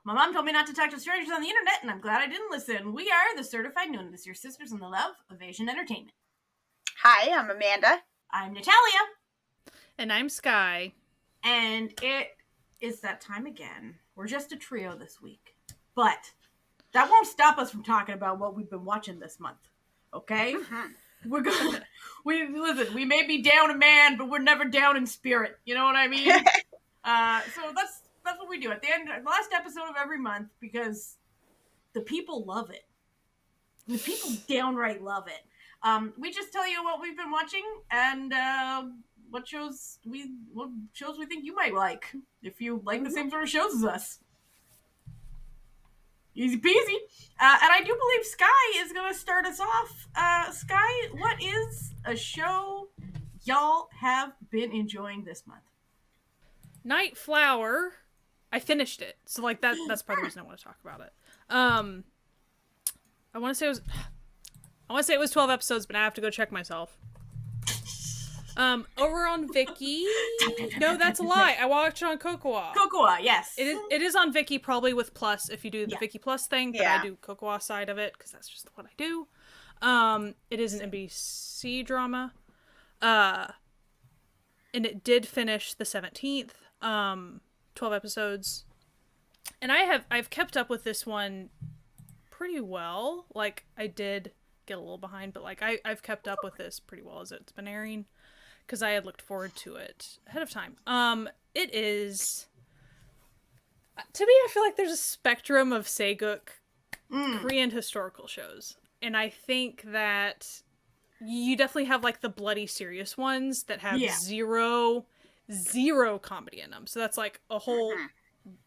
My mom told me not to talk to strangers on the internet, and I'm glad I didn't listen. We are the Certified Noonas, your sisters in the love of Asian entertainment. Hi, I'm Amanda. I'm Natalia. And I'm Sky. And it is that time again. We're just a trio this week. But that won't stop us from talking about what we've been watching this month. Okay? Mm-hmm. We're going listen, we may be down in man, but we're never down in spirit. You know what I mean? So that's what we do at the end, the last episode of every month, because the people love it. The people downright love it. We just tell you what we've been watching and what shows we think you might like if you like the same sort of shows as us. Easy peasy. And I do believe Sky is going to start us off. Sky, what is a show y'all have been enjoying this month? Night Flower. I finished it. So like that's part of the reason I want to talk about it. I want to say it was 12 episodes, but I have to go check myself. Over on Viki. No, that's a lie. I watched it on Cocoa. Cocoa, yes. It is on Viki, probably with Plus if you do the Viki Plus thing, but I do Cocoa side of it because that's just what I do. It is an NBC drama. And it did finish the 17th. 12 episodes. And I've kept up with this one pretty well. Like, I did get a little behind, but like I've kept up with this pretty well as it's been airing because I had looked forward to it ahead of time. It is, to me, I feel like there's a spectrum of sageuk Korean historical shows, and I think that you definitely have like the bloody serious ones that have zero comedy in them. So that's like a whole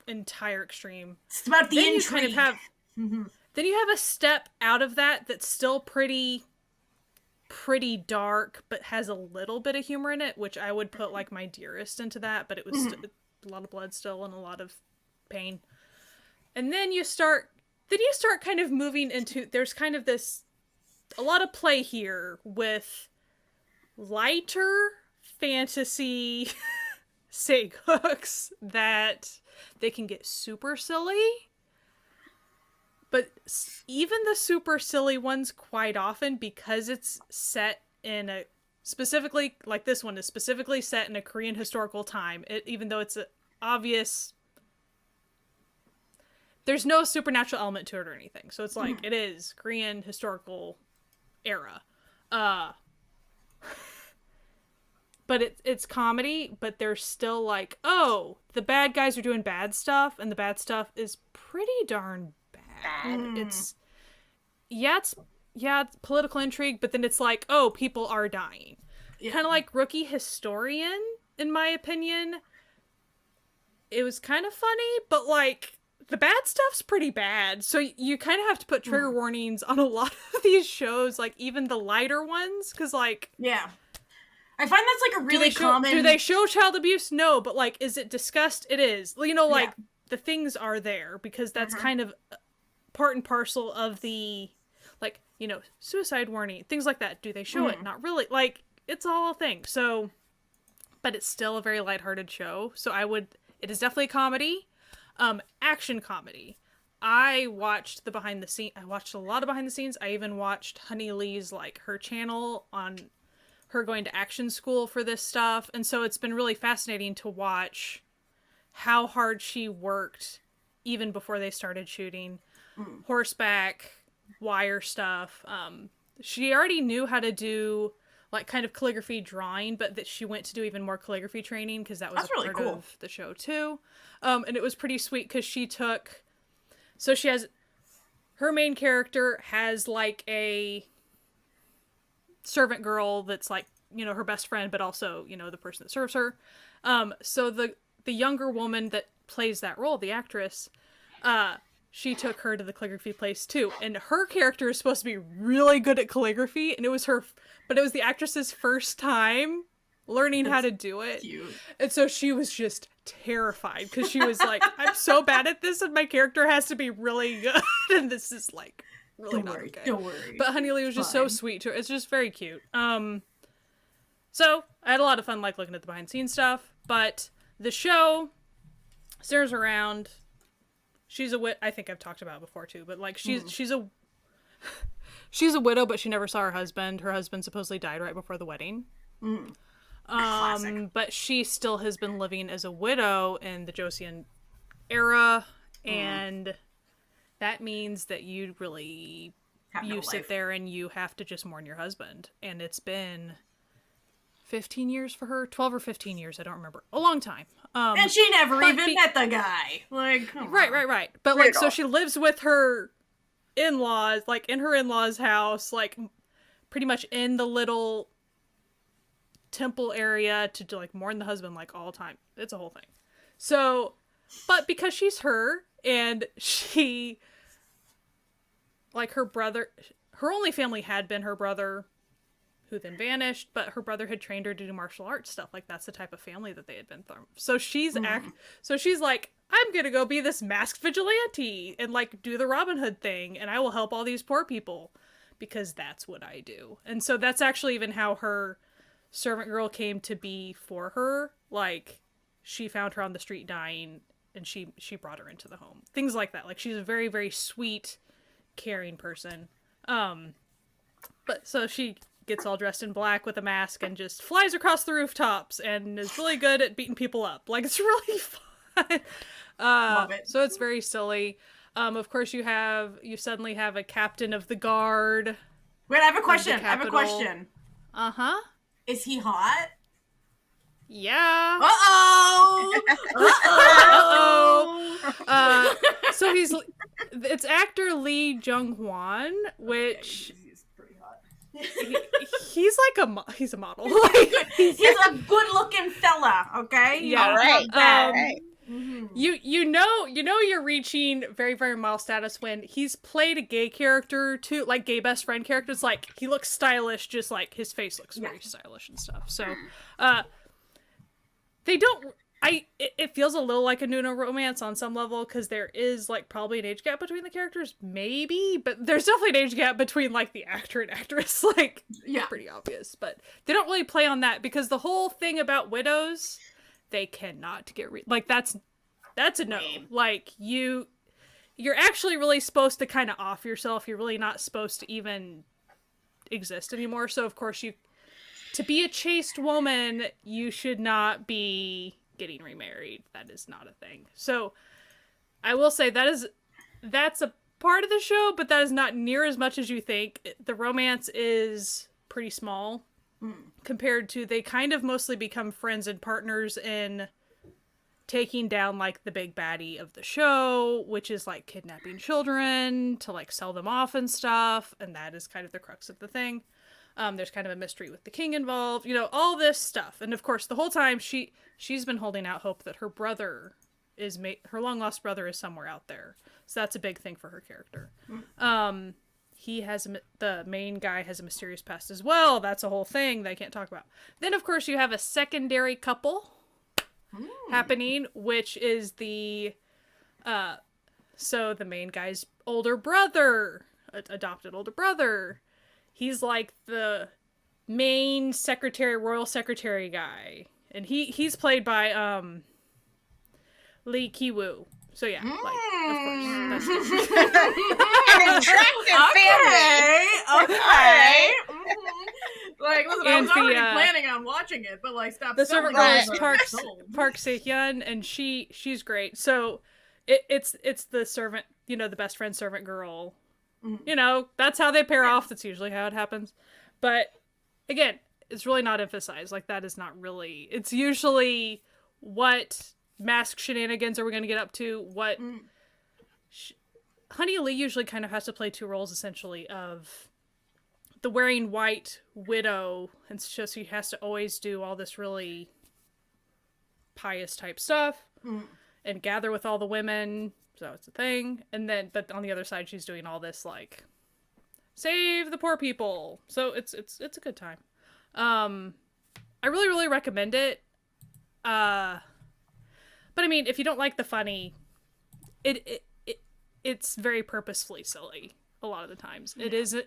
entire extreme. It's about the then intrigue. You kind of have, then you have a step out of that that's still pretty dark, but has a little bit of humor in it, which I would put like My Dearest into that, but it was a lot of blood still and a lot of pain. And then you start kind of moving into, there's kind of this, a lot of play here with lighter fantasy sageuks that they can get super silly, but even the super silly ones quite often, because it's set in a specifically, like this one is specifically set in a Korean historical time, even though it's a obvious, there's no supernatural element to it or anything, so it's like it is Korean historical era, but it's comedy, but they're still like, oh, the bad guys are doing bad stuff, and the bad stuff is pretty darn bad. It's political intrigue, but then it's like, oh, people are dying. Kind of like Rookie Historian, in my opinion. It was kind of funny, but like, the bad stuff's pretty bad, so you kind of have to put trigger warnings on a lot of these shows, like even the lighter ones, because like... Yeah. I find that's like a really common... Do they show child abuse? No, but like, is it discussed? It is. You know, like, the things are there, because that's kind of part and parcel of the, like, you know, suicide warning, things like that. Do they show it? Not really. Like, it's all a thing. So, but it's still a very lighthearted show. So it is definitely a comedy. Action comedy. I watched a lot of behind the scenes. I even watched Honey Lee's, like, her channel on her going to action school for this stuff. And so it's been really fascinating to watch how hard she worked even before they started shooting horseback, wire stuff. She already knew how to do like kind of calligraphy drawing, but that she went to do even more calligraphy training because that was a part of the show too. And it was pretty sweet because her main character has like a servant girl that's like, you know, her best friend, but also, you know, the person that serves her. So the younger woman that plays that role, the actress, she took her to the calligraphy place too. And her character is supposed to be really good at calligraphy, and it was the actress's first time learning how to do it. Cute. And so she was just terrified because she was like, I'm so bad at this and my character has to be really good. And this is like really not okay. Don't worry. But Honey Lee was just so sweet to her. It's just very cute. So I had a lot of fun like looking at the behind the scenes stuff, but the show centers around I think I've talked about it before too, but like she's a widow, but she never saw her husband. Her husband supposedly died right before the wedding. Classic. But she still has been living as a widow in the Joseon era, and that means that you really sit there and you have to just mourn your husband. And it's been 15 years for her, 12 or 15 years, I don't remember, a long time. And she never even met the guy. Like, right. But like, so she lives with her in-laws, like in her in-laws' house, like pretty much in the little temple area to like mourn the husband like all the time. It's a whole thing. So, but because she's her and she, like her brother, her only family had been her brother, who then vanished, but her brother had trained her to do martial arts stuff. Like that's the type of family that they had been from. So she's like, I'm gonna go be this masked vigilante and like do the Robin Hood thing, and I will help all these poor people because that's what I do. And so that's actually even how her servant girl came to be for her. Like she found her on the street dying, and she brought her into the home. Things like that. Like she's a very, very sweet, caring person. But so she gets all dressed in black with a mask and just flies across the rooftops and is really good at beating people up. Like, it's really fun. Love it. So it's very silly. Of course, you suddenly have a captain of the guard. Wait, I have a question. Uh-huh. Is he hot? Yeah. Uh-oh! Uh-oh! So it's actor Lee Jung-hwan, which... He's pretty hot. He's a model. He's a good-looking fella, okay? Yeah. All right. All right. You know you're reaching very, very mild status when he's played a gay character too, like gay best friend characters. Like he looks stylish, just like his face looks very stylish and stuff. So, they don't. It feels a little like a Noonas romance on some level because there is like probably an age gap between the characters, maybe, but there's definitely an age gap between like the actor and actress. Like, pretty obvious, but they don't really play on that because the whole thing about widows, they cannot get like that's a no. Like you're actually really supposed to kind of off yourself. You're really not supposed to even exist anymore. So of course to be a chaste woman, you should not be getting remarried. That is not a thing. So I will say that's a part of the show, but that is not near as much as you think. The romance is pretty small compared to they kind of mostly become friends and partners in taking down like the big baddie of the show, which is like kidnapping children to like sell them off and stuff, and that is kind of the crux of the thing. There's kind of a mystery with the king involved, all this stuff. And of course, the whole time she's been holding out hope that her brother her long lost brother is somewhere out there. So that's a big thing for her character. The main guy has a mysterious past as well. That's a whole thing that I can't talk about. Then of course you have a secondary couple happening, which is so the main guy's older brother, adopted older brother. He's like the main royal secretary guy. And he's played by Lee Ki-woo. So yeah, like of course. That's An attractive family. Okay. Like, listen, I was already planning on watching it, but like, stop. The servant girl is Park Se-hyun, and she's great. So it's the servant, the best friend servant girl. That's how they pair off. That's usually how it happens. But again, it's really not emphasized. Like, that is not really. It's usually what mask shenanigans are we going to get up to? What Honey Lee usually kind of has to play two roles, essentially, of the wearing white widow, and so she has to always do all this really pious type stuff and gather with all the women. So it's a thing. And then, but on the other side, she's doing all this, like, save the poor people. So it's a good time. I really, really recommend it. But I mean, if you don't like the funny, it's very purposefully silly a lot of the times. Yeah. It isn't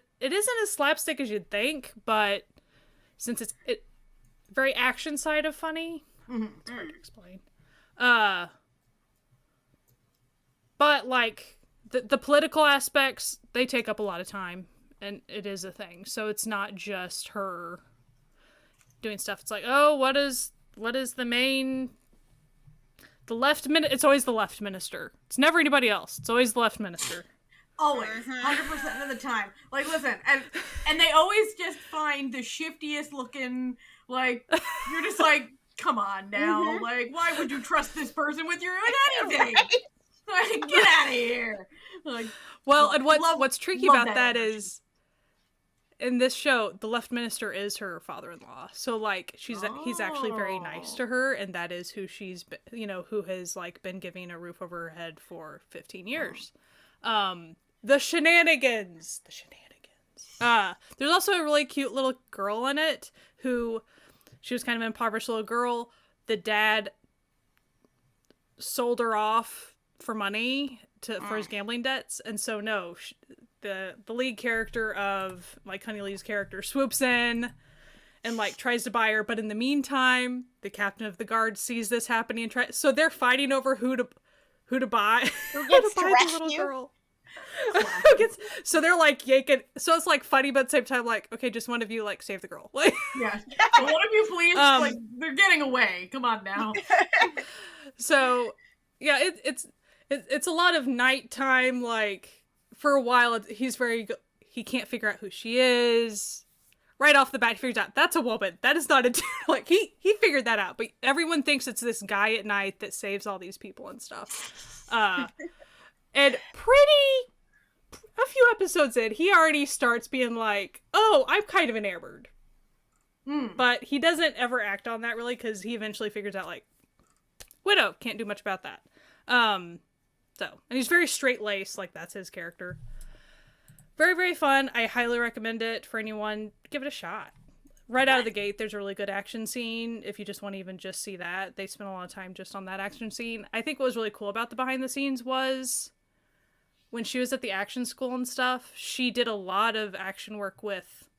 as slapstick as you'd think, but since it's very action side of funny, it's hard to explain. But, like, the political aspects, they take up a lot of time, and it is a thing. So it's not just her doing stuff. It's like, oh, what is the main... It's always the left minister. It's never anybody else. It's always the left minister. Always, 100% of the time. Like, listen, and they always just find the shiftiest looking, like, you're just like, come on now. Like, why would you trust this person with anything? Like, get out of here. Like, well, and what's tricky about that is, in this show, the left minister is her father-in-law. So, like, he's actually very nice to her, and that is who she's, who has, like, been giving a roof over her head for 15 years. The shenanigans. There's also a really cute little girl in it who, she was kind of an impoverished little girl. The dad sold her off for money for his gambling debts, and so the lead character of, like, Honey Lee's character swoops in and, like, tries to buy her, but in the meantime, the captain of the guard sees this happening and so they're fighting over who to buy. Who gets to the rescue? little girl. So they're, like, yanking. So it's, like, funny, but at the same time, like, okay, just one of you, like, save the girl. Like, yeah. So one of you, please. Like, they're getting away. Come on now. So, yeah, it's a lot of nighttime, like, for a while, he can't figure out who she is. Right off the bat, he figures out, that's a woman. That is not a dude. Like, he figured that out. But everyone thinks it's this guy at night that saves all these people and stuff. And a few episodes in, he already starts being like, oh, I'm kind of enamored. But he doesn't ever act on that, really, because he eventually figures out, like, widow, can't do much about that. And he's very straight-laced, like, that's his character. Very, very fun. I highly recommend it for anyone. Give it a shot. Right out of the gate, there's a really good action scene. If you just want to even just see that, they spent a lot of time just on that action scene. I think what was really cool about the behind the scenes was when she was at the action school and stuff, she did a lot of action work with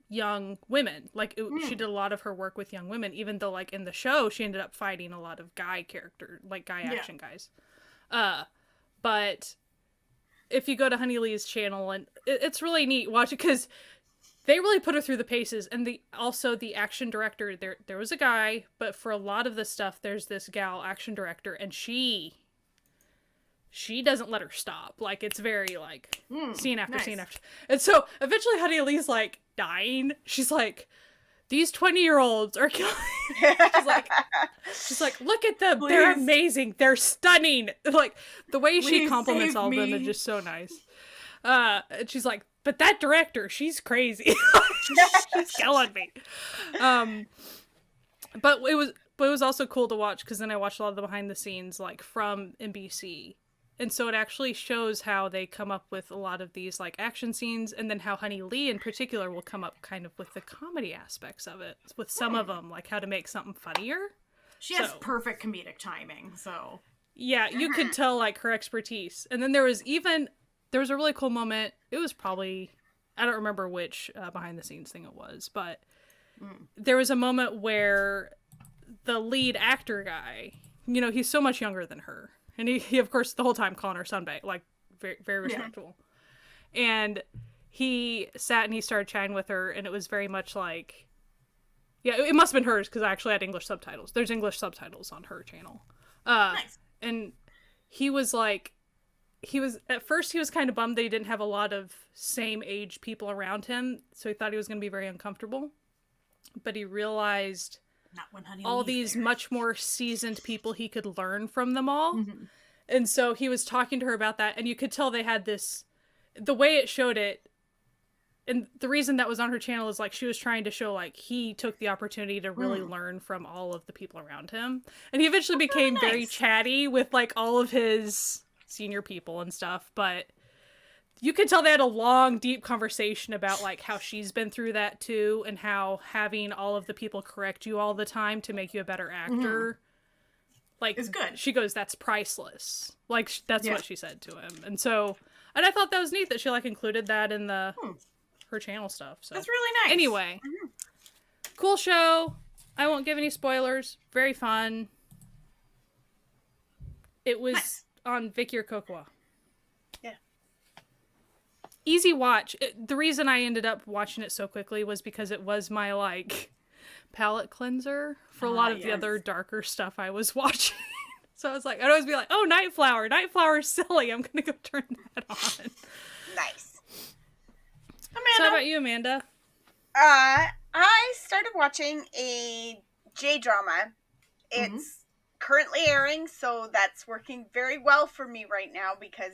young women. Like, she did a lot of her work with young women, even though, like, in the show, she ended up fighting a lot of guy action guys. But if you go to Honey Lee's channel, and it's really neat watching, because they really put her through the paces. And also the action director, there was a guy, but for a lot of the stuff, there's this gal action director, and she doesn't let her stop. Like, it's very, like, scene after scene after. And so eventually Honey Lee's, like, dying. She's like, these 20-year-olds are killing. She's like, look at them. Please. They're amazing. They're stunning. Like, the way she compliments all of them is just so nice. And she's like, but that director, she's crazy. She's killing me. But it was also cool to watch, because then I watched a lot of the behind the scenes, like, from NBC. And so it actually shows how they come up with a lot of these, like, action scenes, and then how Honey Lee in particular will come up kind of with the comedy aspects of it, with some of them, like how to make something funnier. She has perfect comedic timing, so. Yeah, you could tell, like, her expertise. And then there was a really cool moment. It was probably, I don't remember which behind the scenes thing it was, but there was a moment where the lead actor guy, he's so much younger than her. And he of course, the whole time calling her Sunbae, like, very, very respectful. Yeah. And he sat and he started chatting with her, and it was very much like, yeah, it must have been hers, because I actually had English subtitles. There's English subtitles on her channel. Nice. And he was like, at first he was kind of bummed that he didn't have a lot of same age people around him, so he thought he was going to be very uncomfortable. But he realized all these much more seasoned people, he could learn from them all. Mm-hmm. And so he was talking to her about that, and you could tell they had this, the way it showed it, and the reason that was on her channel is, like, she was trying to show, like, he took the opportunity to really learn from all of the people around him. And he eventually became very chatty with, like, all of his senior people and stuff, but you could tell they had a long, deep conversation about, like, how she's been through that too, and how having all of the people correct you all the time to make you a better actor, like, is good. She goes, that's priceless. Like, that's what she said to him. And so, and I thought that was neat that she, like, included that in the her channel stuff. So that's really nice. Anyway, cool show. I won't give any spoilers. Very fun. It was on Vicky or Cocoa. Yeah. Easy watch. The reason I ended up watching it so quickly was because it was my, like, palate cleanser for a lot of the other darker stuff I was watching. So I was like, I'd always be like, oh, Nightflower. Nightflower's silly. I'm going to go turn that on. Nice. Amanda. So how about you, Amanda? I started watching a J-drama. It's currently airing, so that's working very well for me right now because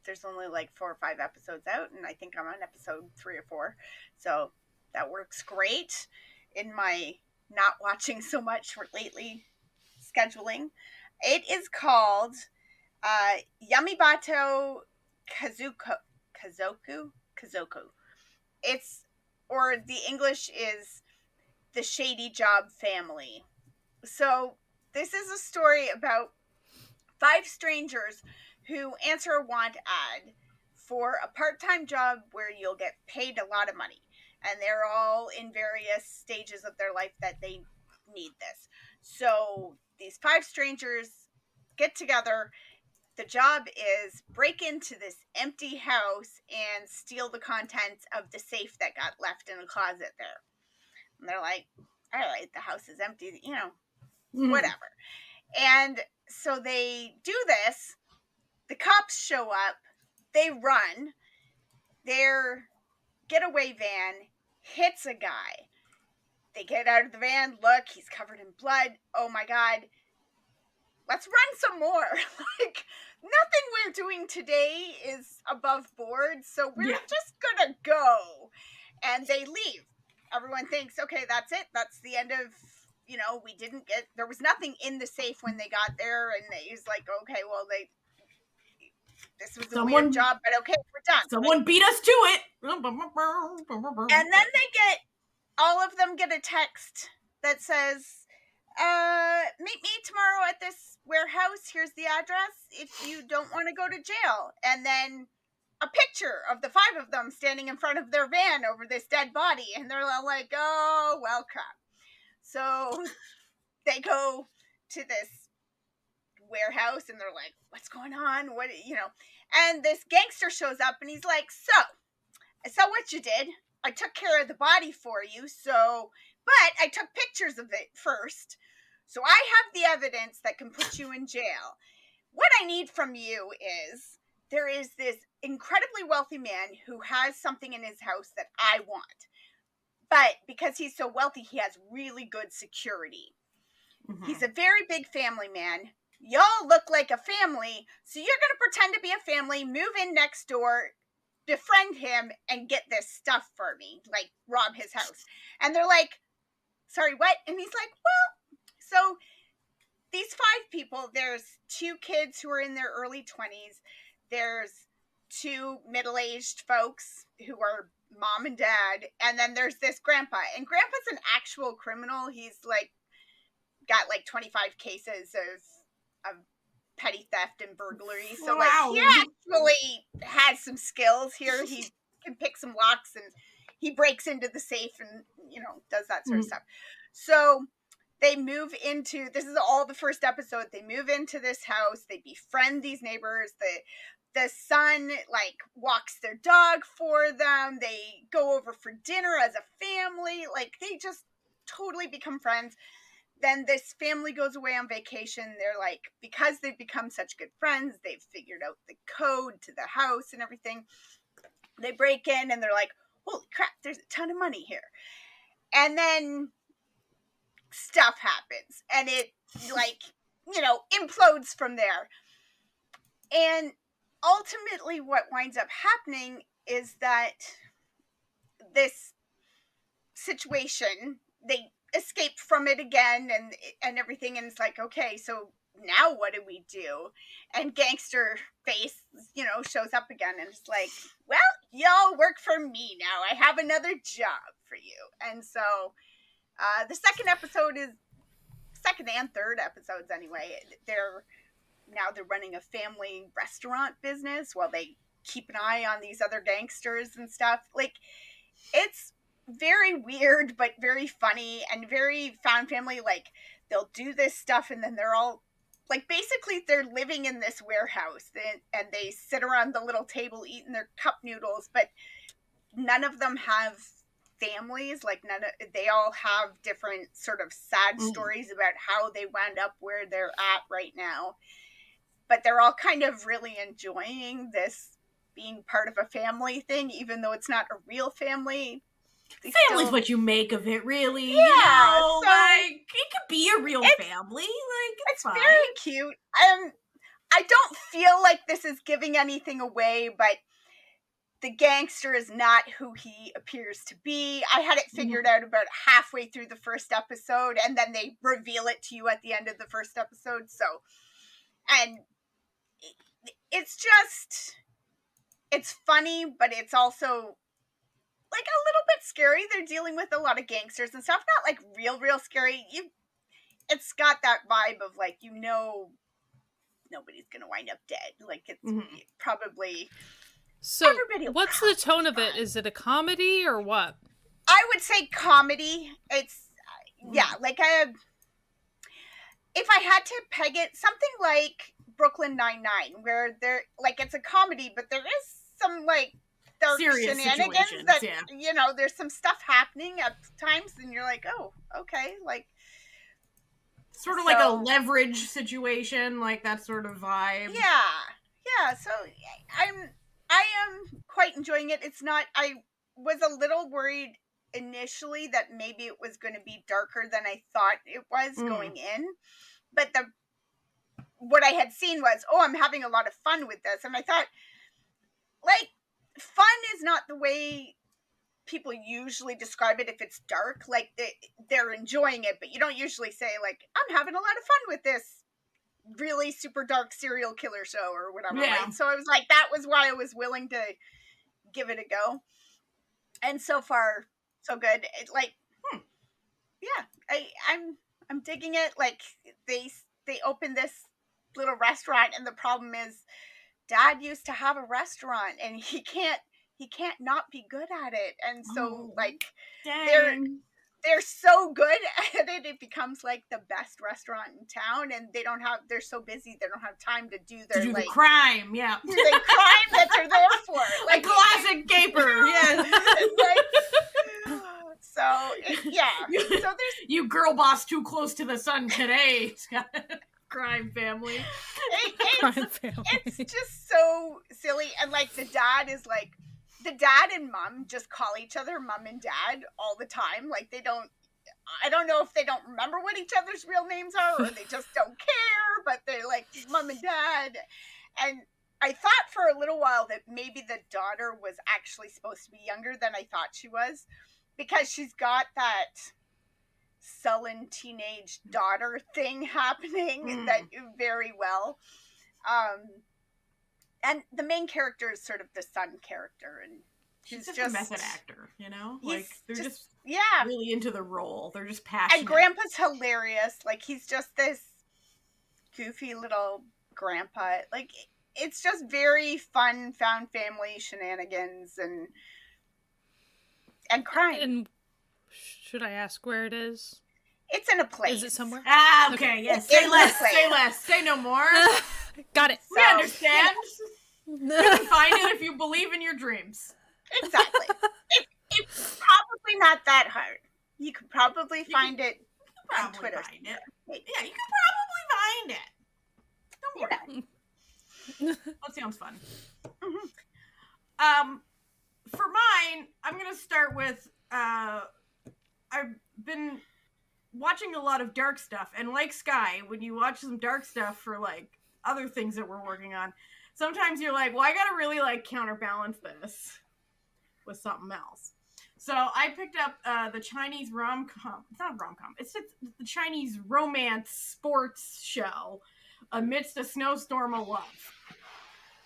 there's only like 4 or 5 episodes out, and I think I'm on episode 3 or 4. So that works great in my not watching so much lately scheduling. It is called Yamibaito Kazoku. It's, or the English is The Shady Job Family. So this is a story about 5 strangers who answer a want ad for a part-time job where you'll get paid a lot of money. And they're all in various stages of their life that they need this. So these 5 strangers get together. The job is break into this empty house and steal the contents of the safe that got left in a closet there. And they're like, all right, the house is empty, you know, whatever. And so they do this. The cops show up. They run. Their getaway van hits a guy. They get out of the van. Look, he's covered in blood. Oh my God. Let's run some more. Like, nothing we're doing today is above board, so we're just gonna go. And they leave. Everyone thinks, okay, that's it. That's the end of, you know, there was nothing in the safe when they got there, and he's like, okay, well, this was a weird job, but okay, we're done. Someone beat us to it. And then all of them get a text that says, meet me tomorrow at this warehouse. Here's the address if you don't want to go to jail. And then a picture of the 5 of them standing in front of their van over this dead body. And they're all like, oh, welcome. So they go to this warehouse and they're like, what's going on? What, you know? And this gangster shows up and he's like, so, I saw what you did. I took care of the body for you, but I took pictures of it first. So I have the evidence that can put you in jail. What I need from you is, there is this incredibly wealthy man who has something in his house that I want. But because he's so wealthy, he has really good security. He's a very big family man. Y'all look like a family, so you're going to pretend to be a family, move in next door, befriend him, and get this stuff for me, like rob his house. And they're like, sorry, what? And he's like, well, so these 5 people, there's 2 kids who are in their early 20s. There's 2 middle-aged folks who are mom and dad. And then there's this grandpa. And grandpa's an actual criminal. He's like, got like 25 cases of petty theft and burglary. So like, he actually has some skills here. He can pick some locks and he breaks into the safe and, you know, does that sort of stuff. So they move into, this is all the first episode. They move into this house. They befriend these neighbors. The son like walks their dog for them. They go over for dinner as a family. Like, they just totally become friends. Then this family goes away on vacation. They're like, because they've become such good friends, they've figured out the code to the house and everything. They break in and they're like, holy crap, there's a ton of money here. And then stuff happens and it, like, you know, implodes from there. And ultimately what winds up happening is that this situation, they escape from it again and everything, and it's like, okay, so now what do we do? And Gangster Face, you know, shows up again and it's like, well, y'all work for me now. I have another job for you. And so the second and third episodes anyway, they're running a family restaurant business while they keep an eye on these other gangsters and stuff. Like, it's very weird, but very funny and very found family. Like, they'll do this stuff and then they're all like, basically they're living in this warehouse, and they sit around the little table eating their cup noodles, but none of them have families. Like, they all have different sort of sad stories about how they wound up where they're at right now. But they're all kind of really enjoying this being part of a family thing, even though it's not a real family. Family's what you make of it, really. Yeah, you know? So like, it could be a real family. Like, it's fine. Very cute. I don't feel like this is giving anything away, but the gangster is not who he appears to be. I had it figured out about halfway through the first episode, and then they reveal it to you at the end of the first episode. So, and it's just, it's funny, but it's also like a little bit scary. They're dealing with a lot of gangsters and stuff. Not like real scary. It's got that vibe of, like, you know, nobody's gonna wind up dead. Like, it's probably. So, what's the tone of it? Is it a comedy or what? I would say comedy. It's like if I had to peg it, something like Brooklyn Nine-Nine, where they're like, it's a comedy, but there is some like dark serious shenanigans that you know, there's some stuff happening at times, and you're like, oh, okay, like sort of like a Leverage situation, like that sort of vibe. Yeah. So I am quite enjoying it. It's not. I was a little worried initially that maybe it was going to be darker than I thought it was going in, but what I had seen was, I'm having a lot of fun with this, and I thought, like, fun is not the way people usually describe it. If it's dark, like, they're enjoying it, but you don't usually say, like, I'm having a lot of fun with this really super dark serial killer show or whatever. Right? So I was like, that was why I was willing to give it a go, and so far so good. I'm digging it. Like, they opened this little restaurant, and the problem is Dad used to have a restaurant, and he can't not be good at it, and so they're so good at it, it becomes like the best restaurant in town, and they're so busy they don't have time to do their the crime, the crime that they're there for, like classic caper, so there's you girl boss too close to the sun today. Crime family. It's just so silly, and like the dad and mom just call each other mom and dad all the time. Like, I don't know if they don't remember what each other's real names are, or they just don't care, but they're like mom and dad. And I thought for a little while that maybe the daughter was actually supposed to be younger than I thought she was, because she's got that sullen teenage daughter thing happening that very well. And the main character is sort of the son character, and he's just a method actor, you know? Like, they're just really into the role. They're just passionate. And Grandpa's hilarious. Like, he's just this goofy little grandpa. Like, it's just very fun, found family shenanigans and crime. And should I ask where it is? It's in a place. Is it somewhere? Okay, yes. Say less. Say no more. Got it. We understand. You can find it if you believe in your dreams. Exactly. It's probably not that hard. You could probably find it on Twitter. Yeah, you can probably find it. Don't worry. That sounds fun. For mine, I'm gonna start with I've been watching a lot of dark stuff, and like Sky, when you watch some dark stuff for like other things that we're working on, sometimes you're like, well, I gotta really like counterbalance this with something else. So I picked up the Chinese rom-com. It's not a rom-com. It's the Chinese romance sports show, Amidst a Snowstorm of Love.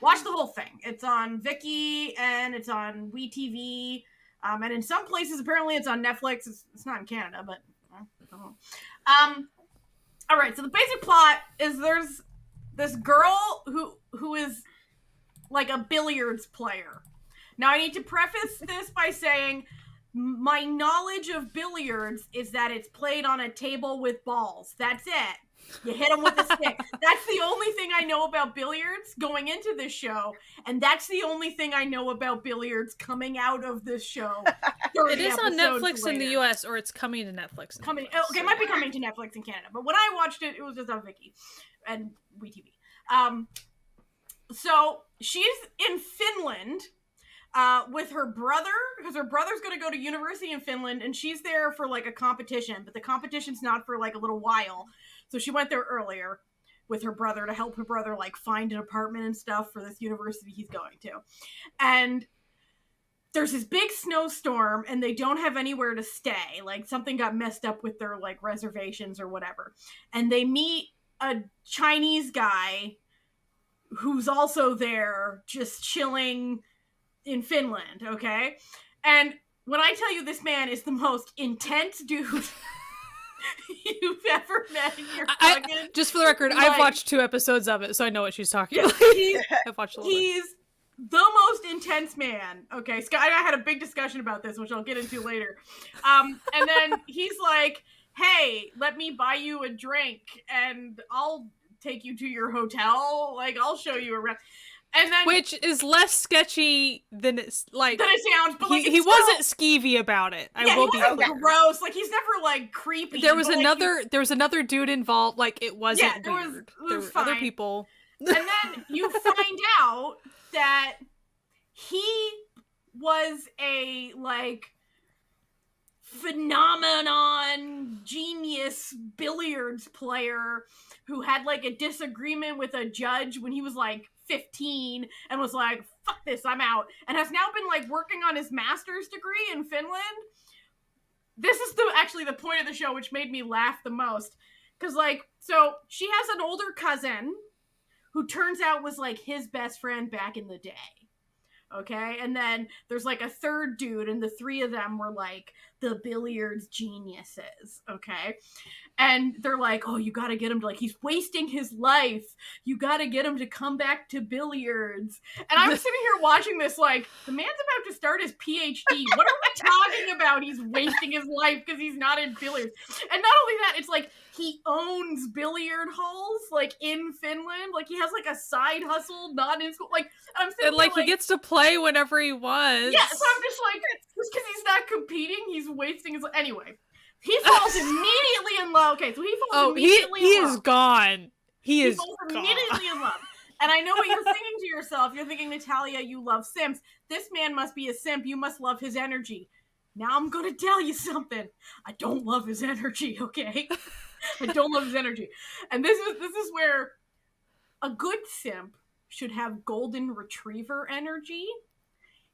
Watch the whole thing. It's on Viki, and it's on WeTV, and in some places apparently it's on Netflix. It's not in Canada, but I don't know. All right. So the basic plot is there's this girl who is like a billiards player. Now, I need to preface this by saying my knowledge of billiards is that it's played on a table with balls. That's it. You hit them with a stick. That's the only thing I know about billiards going into this show, and that's the only thing I know about billiards coming out of this show. It is on Netflix in the US, or it's coming to Netflix. Okay, it might be coming to Netflix in Canada, but when I watched it, it was just on Viki and WeTV. So she's in Finland with her brother, because her brother's going to go to university in Finland, and she's there for like a competition, but the competition's not for like a little while. So she went there earlier with her brother to help her brother like find an apartment and stuff for this university he's going to. And there's this big snowstorm and they don't have anywhere to stay. Like something got messed up with their like reservations or whatever. And they meet a Chinese guy who's also there just chilling in Finland, okay? And when I tell you this man is the most intense dude you've ever met in your fucking just for the record, life. I've watched 2 episodes of it, so I know what she's talking about. I've watched a little bit. He's the most intense man. Okay, Sky and I had a big discussion about this, which I'll get into later. And then he's like, hey, let me buy you a drink and I'll take you to your hotel. Like, I'll show you around. And then, which is less sketchy than it's like. Than it sounds, but like he wasn't skeevy about it. I will be clear. Gross. Like he's never like creepy. There was another dude involved. Like it wasn't weird. There were other people. And then you find out that he was a like phenomenon genius billiards player who had like a disagreement with a judge when he was like 15 and was like, fuck this, I'm out, and has now been like working on his master's degree in Finland. This is actually the point of the show which made me laugh the most, because like, so she has an older cousin who turns out was like his best friend back in the day. Okay, and then there's like a third dude, and the 3 of them were like the billiards geniuses. Okay, and they're like, oh, you gotta get him to, like, he's wasting his life, you gotta get him to come back to billiards. And I'm sitting here watching this like, the man's about to start his PhD. What are we talking about? He's wasting his life because he's not in billiards. And not only that, it's like he owns billiard halls like in Finland. Like he has like a side hustle, not in school. Like I'm sitting and like here, he gets to play whenever he wants. Yeah, so I'm just like, just because he's not competing, he's wasting his life. Anyway, he falls immediately in love. Okay, so he falls immediately in love. He is gone. He falls immediately in love. And I know what you're thinking to yourself. You're thinking, Natalia, you love simps. This man must be a simp. You must love his energy. Now I'm going to tell you something. I don't love his energy, okay? I don't love his energy. And this is where a good simp should have golden retriever energy.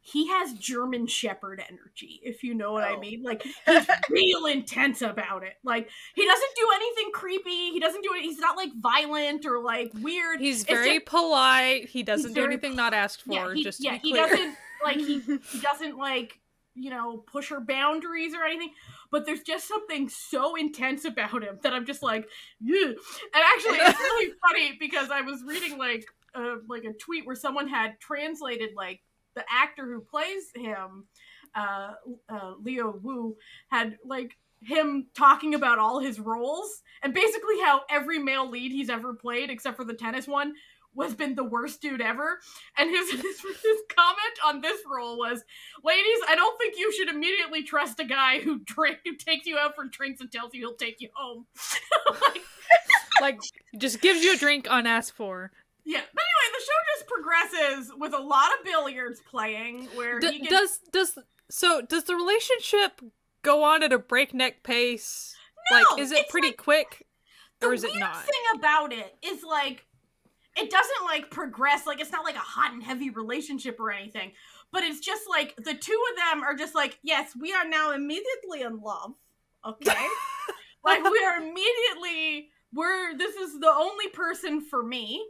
He has German Shepherd energy, if you know what I mean. Like, he's real intense about it. Like, he doesn't do anything creepy. He doesn't do it. He's not, like, violent or, like, weird. He's very polite. He doesn't do anything not asked for, just to be clear. He doesn't, like, he doesn't, like, you know, push her boundaries or anything. But there's just something so intense about him that I'm just like, ugh. And actually, it's really funny because I was reading, like a tweet where someone had translated, like, the actor who plays him, Leo Wu, had like him talking about all his roles and basically how every male lead he's ever played, except for the tennis one, was been the worst dude ever. And his comment on this role was, ladies, I don't think you should immediately trust a guy who takes you out for drinks and tells you he'll take you home. like just gives you a drink unasked for. Yeah, but anyway, the show just progresses with a lot of billiards playing. Where does the relationship go on at a breakneck pace? No, like, is it pretty quick, or is it not? The weird thing about it is like it doesn't like progress. Like it's not like a hot and heavy relationship or anything. But it's just like the 2 of them are just like, yes, we are now immediately in love. Okay, like we are immediately this is the only person for me.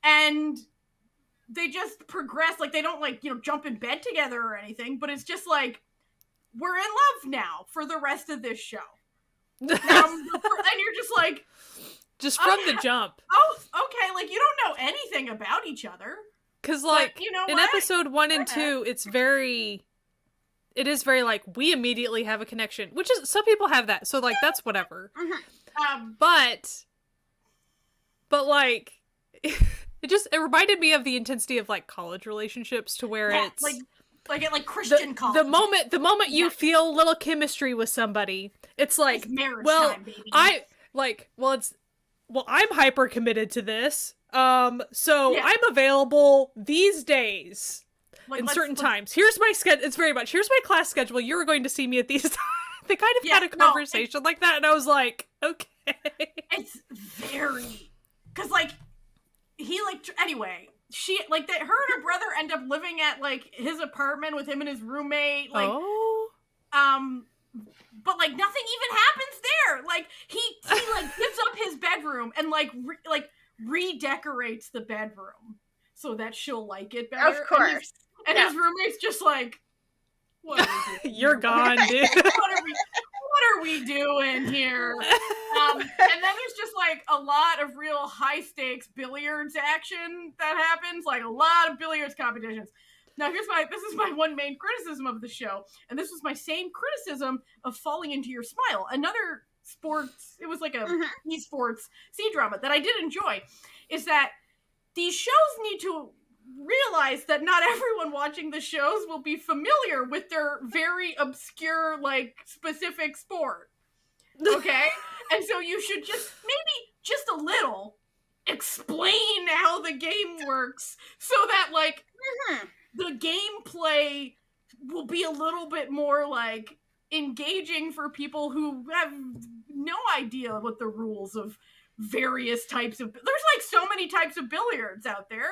And they just progress, like they don't like, you know, jump in bed together or anything, but it's just like, we're in love now for the rest of this show. And you're just like... Just from the jump. Oh, okay, like you don't know anything about each other. Because like, but, you know in episode 1 and 2, it is very like, we immediately have a connection, which is, some people have that, so like, that's whatever. Mm-hmm. But But like, it reminded me of the intensity of like college relationships, to where it's like Christian college. The moment you feel a little chemistry with somebody, it's like, it's marriage well, time, baby. I'm hyper committed to this. So I'm available these days. Like, in certain times. Here's my schedule. It's very much, here's my class schedule. You're going to see me at these times. They kind of had a conversation like that, and I was like, okay. It's very... Because, like, he, like... Anyway, she, like, her and her brother end up living at, like, his apartment with him and his roommate. Like, but, like, nothing even happens there. Like, he like, gives up his bedroom and, like, redecorates the bedroom so that she'll like it better. Of course. And his roommate's just like, what are we doing? You're gone, dude. What are we doing here? And then there's just like a lot of real high stakes billiards action that happens, like a lot of billiards competitions. Now this is my one main criticism of the show, and this was my same criticism of Falling Into Your Smile, another sports, it was like a esports C-drama that I did enjoy, is that these shows need to realize that not everyone watching the shows will be familiar with their very obscure, like, specific sport. Okay? And so you should just a little explain how the game works so that, like, the gameplay will be a little bit more, like, engaging for people who have no idea what the rules of various types of... There's, like, so many types of billiards out there.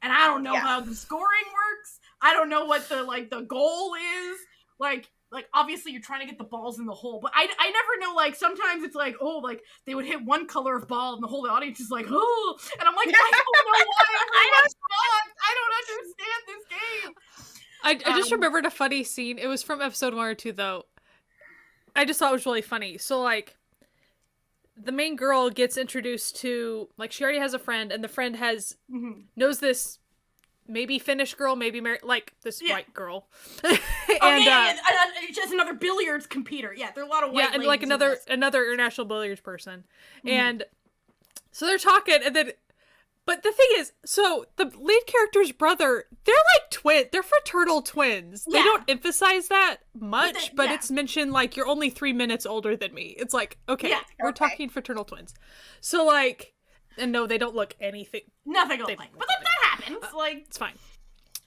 And I don't know how the scoring works. I don't know what the goal is. Like obviously you're trying to get the balls in the hole, but I never know, like, sometimes it's like, oh, like, they would hit one color of ball and the whole audience is like, oh, and I'm like, I don't know why I don't understand this game. I just remembered a funny scene. It was from episode 1 or 2, though. I just thought it was really funny. So, like, the main girl gets introduced to, like, she already has a friend, and the friend knows this maybe Finnish girl, maybe like this white girl. And just another billiards competitor. Yeah, there are a lot of white and like another international billiards person. And so they're talking, and then, but the thing is, so the lead character's brother, they're like they're fraternal twins. They don't emphasize that much, but it's mentioned, like, you're only 3 minutes older than me. It's like, okay, we're talking fraternal twins. So, like, and no, they don't look anything. Nothing alike. But that happens. Like, it's fine.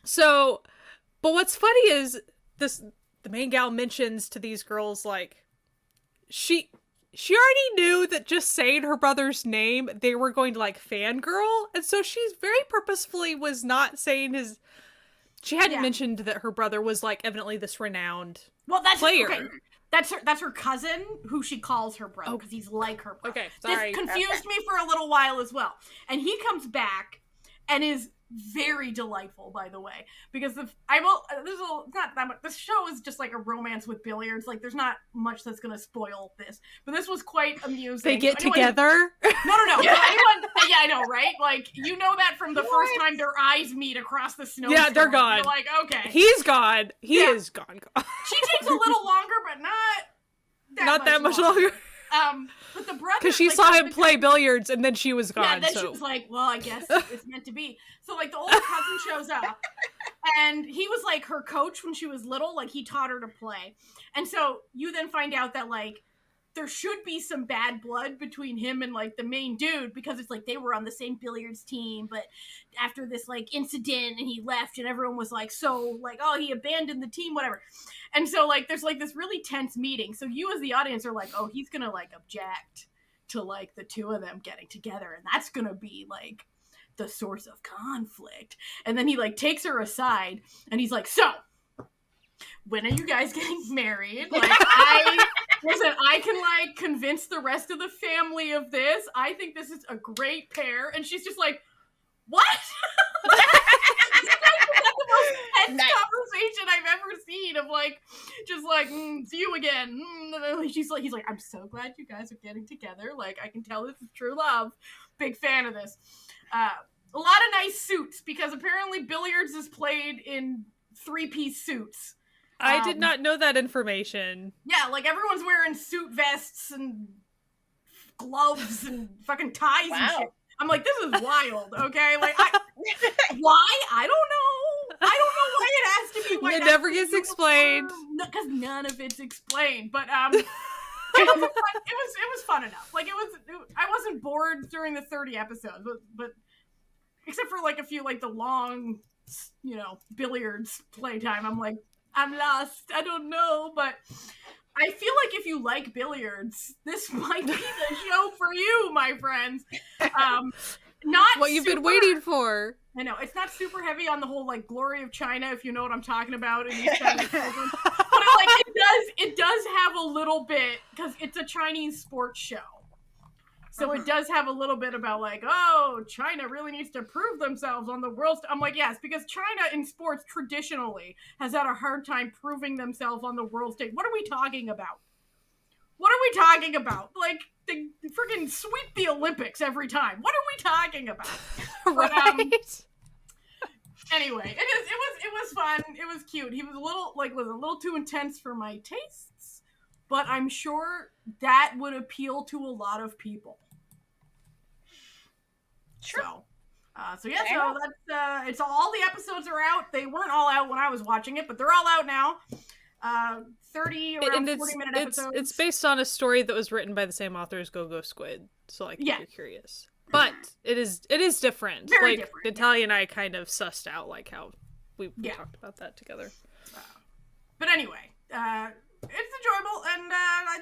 So, but what's funny is the main gal mentions to these girls, like, she already knew that just saying her brother's name, they were going to, like, fangirl. And so she's very purposefully was not saying his... She hadn't mentioned that her brother was, like, evidently this renowned player. Okay. That's her cousin, who she calls her brother, because he's like her brother. Okay, sorry. This confused me for a little while as well. And he comes back and is very delightful, by the way, because not that much. This show is just like a romance with billiards. Like, there's not much that's gonna spoil this, but this was quite amusing. They get together? No. I know, right? Like, you know that from the first time their eyes meet across the snow. Yeah, they're gone. You're like, okay, he's gone. He is gone. She takes a little longer, but not that much longer. But the brother, because she saw him play billiards, and then she was gone. Yeah, then she was like, well, I guess it's meant to be. So, like, the older cousin shows up, and he was, like, her coach when she was little. Like, he taught her to play. And so you then find out that, like, there should be some bad blood between him and, like, the main dude, because it's like they were on the same billiards team, but after this, like, incident, and he left, and everyone was like, so, like, oh, he abandoned the team, whatever. And so, like, there's, like, this really tense meeting. So you as the audience are like, oh, he's gonna, like, object to, like, the two of them getting together, and that's gonna be, like, the source of conflict. And then he, like, takes her aside, and he's like, so, when are you guys getting married? Like, I can, like, convince the rest of the family of this. I think this is a great pair. And she's just like, what? It's like the most tense conversation I've ever seen of, like, just like, see you again. He's like, I'm so glad you guys are getting together. Like, I can tell this is true love. Big fan of this. A lot of nice suits, because apparently billiards is played in 3-piece suits. I did not know that information. Yeah, like, everyone's wearing suit vests and gloves and fucking ties and Wow. shit. I'm like, this is wild, okay? Like, why? I don't know. I don't know why it has to be white. It never gets explained. Because none of it's explained. But it was fun enough. Like, I wasn't bored during the 30 episodes, but except for like a few like the long, you know, billiards playtime. I'm like, I'm lost. I don't know, but I feel like if you like billiards, this might be the show for you, my friends. Not what you've been waiting for. I know, it's not super heavy on the whole like glory of China, if you know what I'm talking about, in these kind of children. But like it does have a little bit, because it's a Chinese sports show. So it does have a little bit about like, oh, China really needs to prove themselves on the world. I'm like, yes, because China in sports traditionally has had a hard time proving themselves on the world stage. What are we talking about? What are we talking about? Like, they freaking sweep the Olympics every time. What are we talking about? Right. But, anyway, it was fun. It was cute. He was a little too intense for my tastes, but I'm sure that would appeal to a lot of people. Sure. So yeah, so that's it's all the episodes are out. They weren't all out when I was watching it, but they're all out now. 40 40-minute episodes. It's based on a story that was written by the same author as Go Squid. So like, if you're curious, but it is different. Very like different. Natalia and I kind of sussed out like how we talked about that together. But anyway, it's enjoyable, and I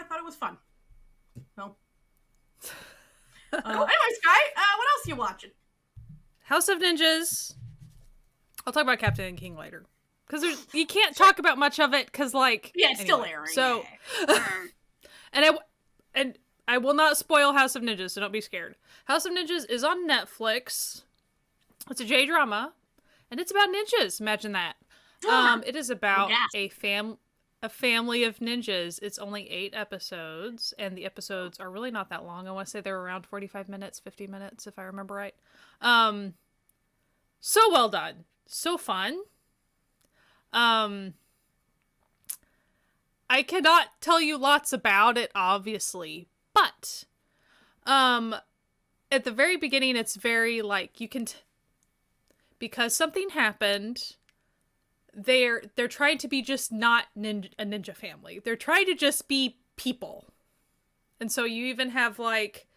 thought it was fun. So. Anyway, Sky, what else are you watching? House of Ninjas. I'll talk about Captain and King later, because you can't talk about much of it, because like it's still airing. So, and I will not spoil House of Ninjas, so don't be scared. House of Ninjas is on Netflix. It's a J-drama, and it's about ninjas. Imagine that. It is about a family of ninjas. It's only 8 episodes, and the episodes are really not that long. I want to say they're around 45 minutes, 50 minutes, if I remember right. So well done. So fun. I cannot tell you lots about it, obviously, but at the very beginning, it's very, like, you can... because something happened... They're trying to be just not a ninja family. They're trying to just be people. And so you even have like,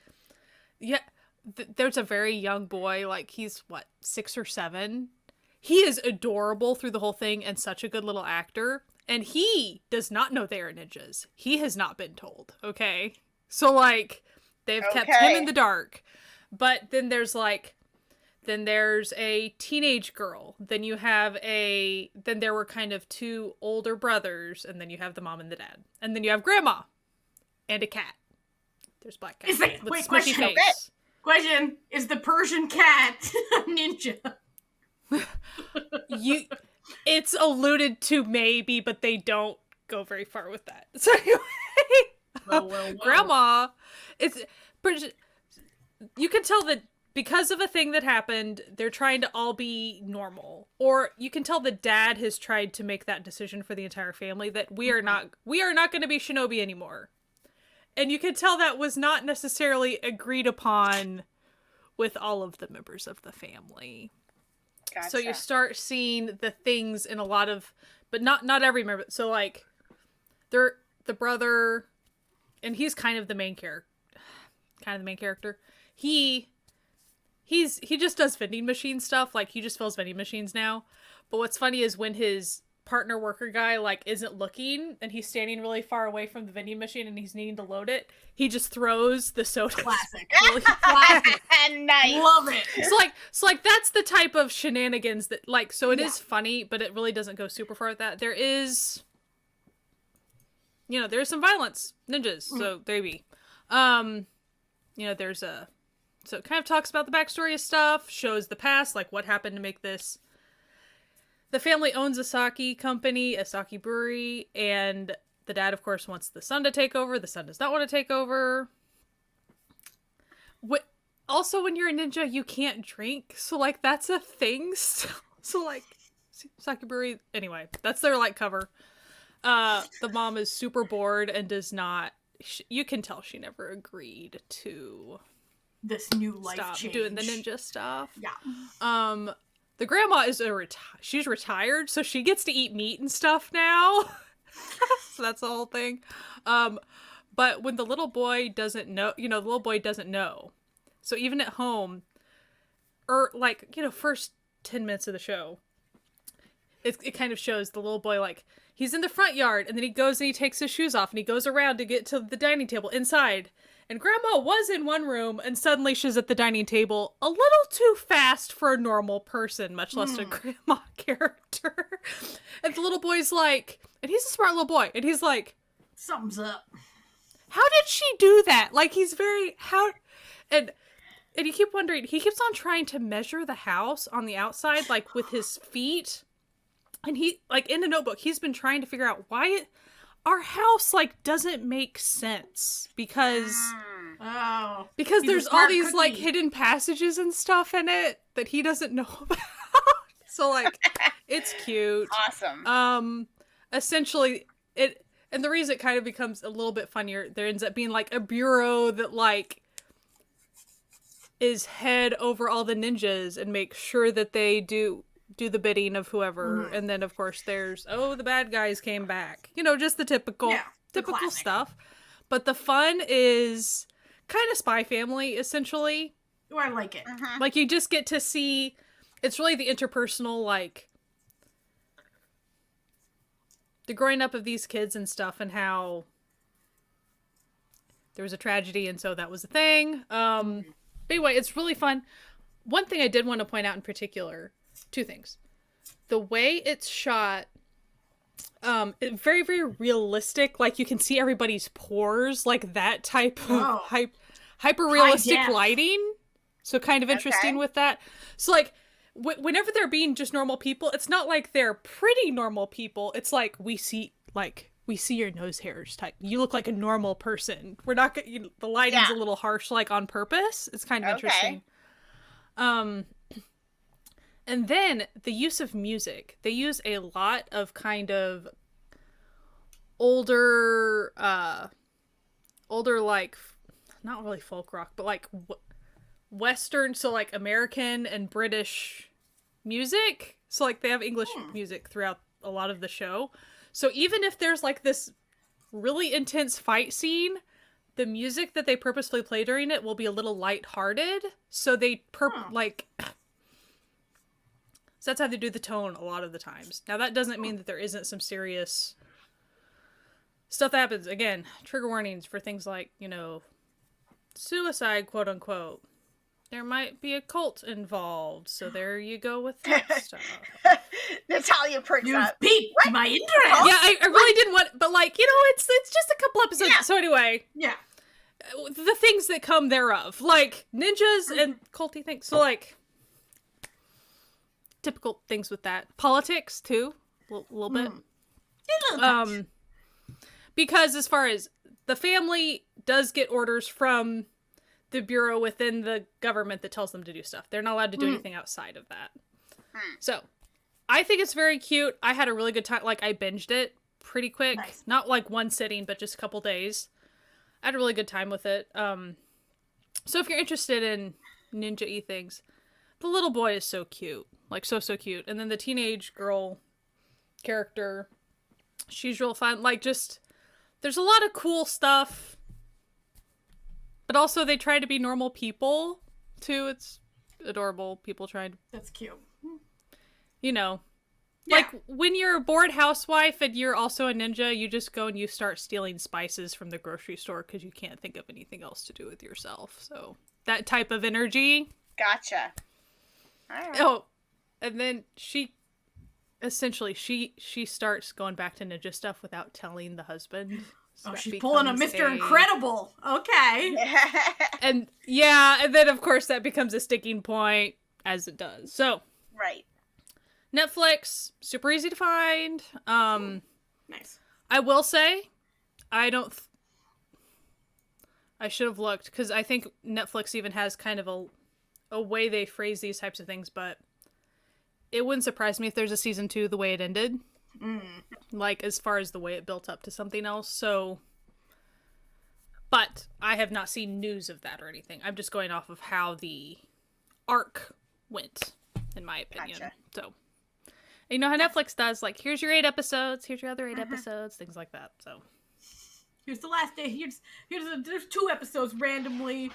there's a very young boy, like he's 6 or 7. He is adorable through the whole thing and such a good little actor. And he does not know they are ninjas. He has not been told. Okay. So like they've kept him in the dark. But then there's a teenage girl. Then there were kind of 2 older brothers, and then you have the mom and the dad. And then you have grandma and a cat. There's Black Cat with a smushy face. Question, is the Persian cat a ninja? It's alluded to maybe, but they don't go very far with that. So anyway, well. Grandma, you can tell that because of a thing that happened, they're trying to all be normal. Or you can tell the dad has tried to make that decision for the entire family that we are not going to be shinobi anymore. And you can tell that was not necessarily agreed upon with all of the members of the family. Gotcha. So you start seeing the things in a lot of, but not every member. So like, they're the brother, and he's kind of the main character. He just does vending machine stuff. Like, he just fills vending machines now. But what's funny is when his partner worker guy, like, isn't looking and he's standing really far away from the vending machine and he's needing to load it, he just throws the soda. Classic. Classic. Nice. Love it. So like that's the type of shenanigans that, like, so it is funny, but it really doesn't go super far with that. There is, there's some violence. Ninjas. So there you be. There's a... So it kind of talks about the backstory of stuff, shows the past, like what happened to make this. The family owns a sake company, a sake brewery, and the dad, of course, wants the son to take over. The son does not want to take over. Also, when you're a ninja, you can't drink, so like that's a thing. So like, sake brewery. Anyway, that's their like cover. The mom is super bored and does not. you can tell she never agreed to this new life stop change. doing the ninja stuff. Yeah. The grandma is she's retired, so she gets to eat meat and stuff now. So that's the whole thing. But when the little boy doesn't know, the little boy doesn't know. So even at home, or like, first 10 minutes of the show, it kind of shows the little boy, like, he's in the front yard, and then he goes and he takes his shoes off, and he goes around to get to the dining table inside. And Grandma was in one room, and suddenly she's at the dining table a little too fast for a normal person, much less a grandma character. And the little boy's like, and he's a smart little boy, and he's like, something's up. How did she do that? Like, he's very, and you keep wondering, he keeps on trying to measure the house on the outside, like, with his feet. And he, like, in the notebook, he's been trying to figure out why our house, like, doesn't make sense. Because there's all these, cookie. Like, hidden passages and stuff in it that he doesn't know about. So, like, it's cute. Awesome. Essentially, and the reason it kind of becomes a little bit funnier, there ends up being, like, a bureau that, like, is head over all the ninjas and makes sure that they do the bidding of whoever. And then, of course, there's, the bad guys came back. Just the typical stuff. But the fun is kind of Spy Family, essentially. Oh, I like it. Like, you just get to see, it's really the interpersonal, like, the growing up of these kids and stuff, and how there was a tragedy, and so that was a thing. But anyway, it's really fun. One thing I did want to point out in particular, two things. The way it's shot, very, very realistic. Like, you can see everybody's pores, like that type of hyper-realistic lighting. So kind of interesting with that. So, like, whenever they're being just normal people, it's not like they're pretty normal people. It's like, we see your nose hairs type. You look like a normal person. We're not gonna, the lighting's a little harsh, like, on purpose. It's kind of interesting. And then the use of music. They use a lot of kind of older, like, not really folk rock, but like Western, so like American and British music. So like they have English music throughout a lot of the show. So even if there's like this really intense fight scene, the music that they purposefully play during it will be a little lighthearted. So they so that's how they do the tone a lot of the times. Now that doesn't mean that there isn't some serious stuff that happens. Again, trigger warnings for things like, suicide, quote unquote. There might be a cult involved, so there you go with that stuff. Natalia perks up. Piqued my interest. Yeah, I really didn't want, but like, it's just a couple episodes. Yeah. So anyway, the things that come thereof, like ninjas and culty things. So like, typical things with that. Politics too, a little bit. Because as far as the family does get orders from the bureau within the government that tells them to do stuff. They're not allowed to do anything outside of that. So, I think it's very cute. I had a really good time. Like, I binged it pretty quick. Nice. Not like one sitting, but just a couple days. I had a really good time with it. So if you're interested in ninja-y things, the little boy is so cute. Like, so cute. And then the teenage girl character, she's real fun. Like, just, there's a lot of cool stuff. But also, they try to be normal people, too. It's adorable. People trying to... That's cute. Like, when you're a bored housewife and you're also a ninja, you just go and you start stealing spices from the grocery store because you can't think of anything else to do with yourself. So, that type of energy. Gotcha. All right. Oh, and then she starts going back to ninja stuff without telling the husband. So she's pulling a Mr. Incredible. Okay. And then of course that becomes a sticking point, as it does. So. Right. Netflix, super easy to find. Nice. I will say, I should have looked, because I think Netflix even has kind of a way they phrase these types of things, but it wouldn't surprise me if there's a season 2 the way it ended. Like, as far as the way it built up to something else. So, But I have not seen news of that or anything. I'm just going off of how the arc went, in my opinion. Gotcha. So, you know how Netflix does, like, here's your 8 episodes, here's your other 8 episodes, things like that. So, here's the last day. There's 2 episodes randomly.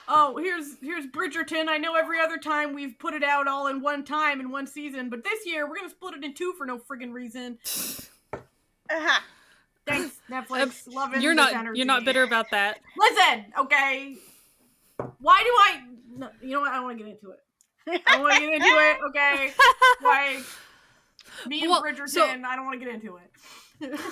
Oh, here's Bridgerton. I know every other time we've put it out all in one time in one season, but this year we're gonna split it in 2 for no friggin' reason. Thanks, Netflix. Love it. you're not bitter about that. Listen, okay. Why do I? No, you know what? I don't want to get into it. I don't want to get into it. Okay. Why? Me and Bridgerton. I don't want to get into it.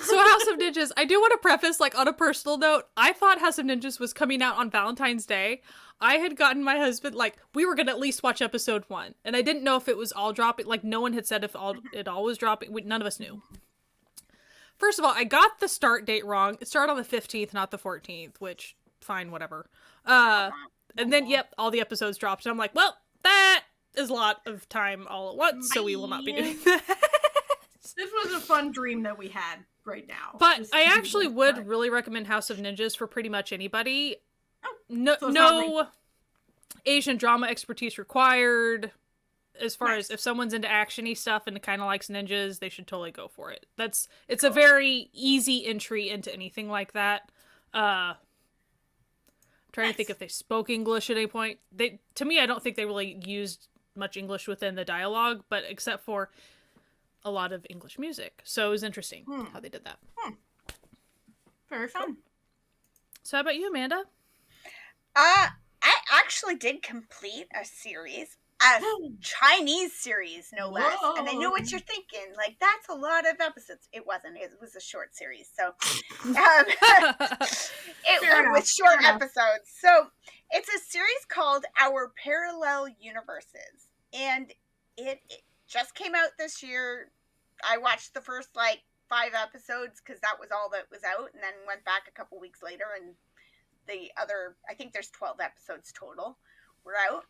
So House of Ninjas, I do want to preface, like, on a personal note, I thought House of Ninjas was coming out on Valentine's Day. I had gotten my husband, like, we were gonna at least watch episode 1, and I didn't know if it was all dropping. Like, no one had said if it all was dropping. None of us knew. First of all, I got the start date wrong. It started on the 15th, not the 14th, which, fine, whatever. And then, yep, all the episodes dropped, and I'm like, well, that is a lot of time all at once, so we will not be doing that. This was a fun dream that we had right now. But I actually would really recommend House of Ninjas for pretty much anybody. No Asian drama expertise required. As far as if someone's into action-y stuff and kind of likes ninjas, they should totally go for it. It's a very easy entry into anything like that. I'm trying to think if they spoke English at any point. To me, I don't think they really used much English within the dialogue, but except for a lot of English music. So it was interesting how they did that. Very fun. So how about you, Amanda? I actually did complete a series. A Chinese series, no less. Whoa. And I know what you're thinking. Like, that's a lot of episodes. It wasn't. It was a short series. So, it was short episodes. So, it's a series called Our Parallel Universes. And it just came out this year. I watched the first, 5 episodes because that was all that was out. And then went back a couple weeks later. And the other, I think there's 12 episodes total, were out.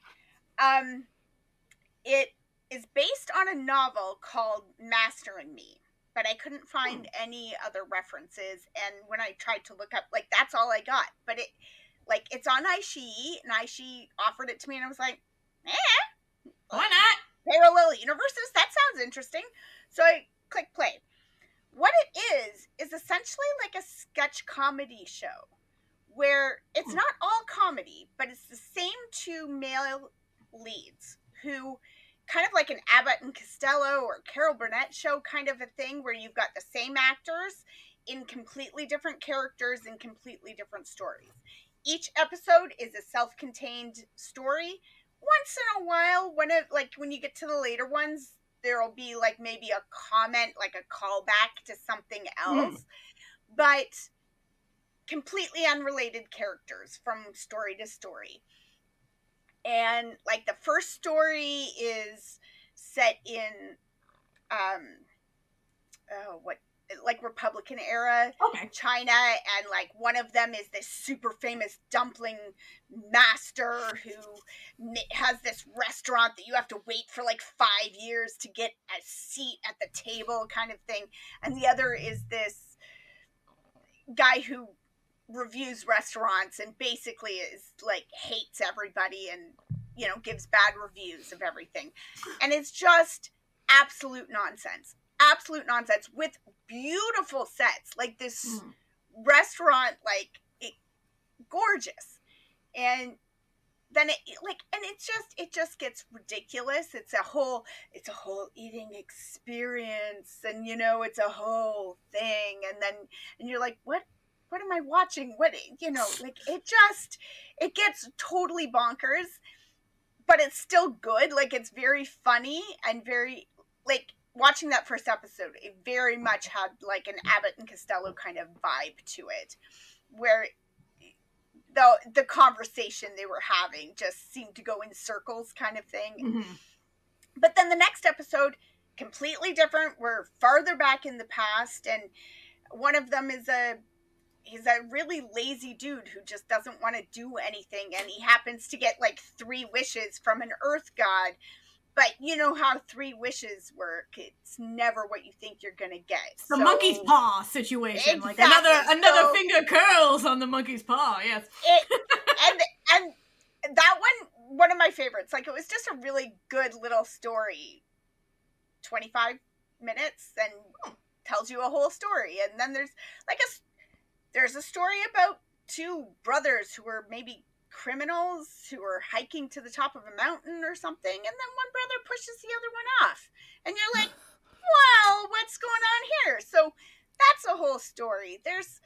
It is based on a novel called Master and Me, but I couldn't find any other references. And when I tried to look up, that's all I got. But it's on iQIYI, and iQIYI offered it to me, and I was like, why not? Parallel universes? That sounds interesting. So I clicked play. What it is essentially like a sketch comedy show, where it's not all comedy, but it's the same 2 male leads who kind of like an Abbott and Costello or Carol Burnett show kind of a thing, where you've got the same actors in completely different characters and completely different stories. Each episode is a self-contained story. Once in a while, when you get to the later ones, there'll be maybe a comment, like a callback to something else, but completely unrelated characters from story to story. And the first story is set in Republican era China, and one of them is this super famous dumpling master who has this restaurant that you have to wait for 5 years to get a seat at the table kind of thing, and the other is this guy who reviews restaurants and basically is hates everybody and gives bad reviews of everything, and it's just absolute nonsense with beautiful sets, this restaurant, gorgeous, and then it just gets ridiculous. It's a whole eating experience, and it's a whole thing, and you're like, what am I watching? It gets totally bonkers, but it's still good. It's very funny and very, watching that first episode, it very much had an Abbott and Costello kind of vibe to it, where the conversation they were having just seemed to go in circles kind of thing. But then the next episode, completely different. We're farther back in the past, and one of them is he's a really lazy dude who just doesn't want to do anything, and he happens to get 3 wishes from an earth god, but you know how 3 wishes work. It's never what you think you're gonna get. It's the monkey's paw situation. Exactly. Like another finger curls on the monkey's paw. Yes. And that one of my favorites. Like, it was just a really good little story. 25 minutes and tells you a whole story. And then there's a story about 2 brothers who were maybe criminals who were hiking to the top of a mountain or something, and then one brother pushes the other one off. And you're like, well, what's going on here? So that's a whole story. There's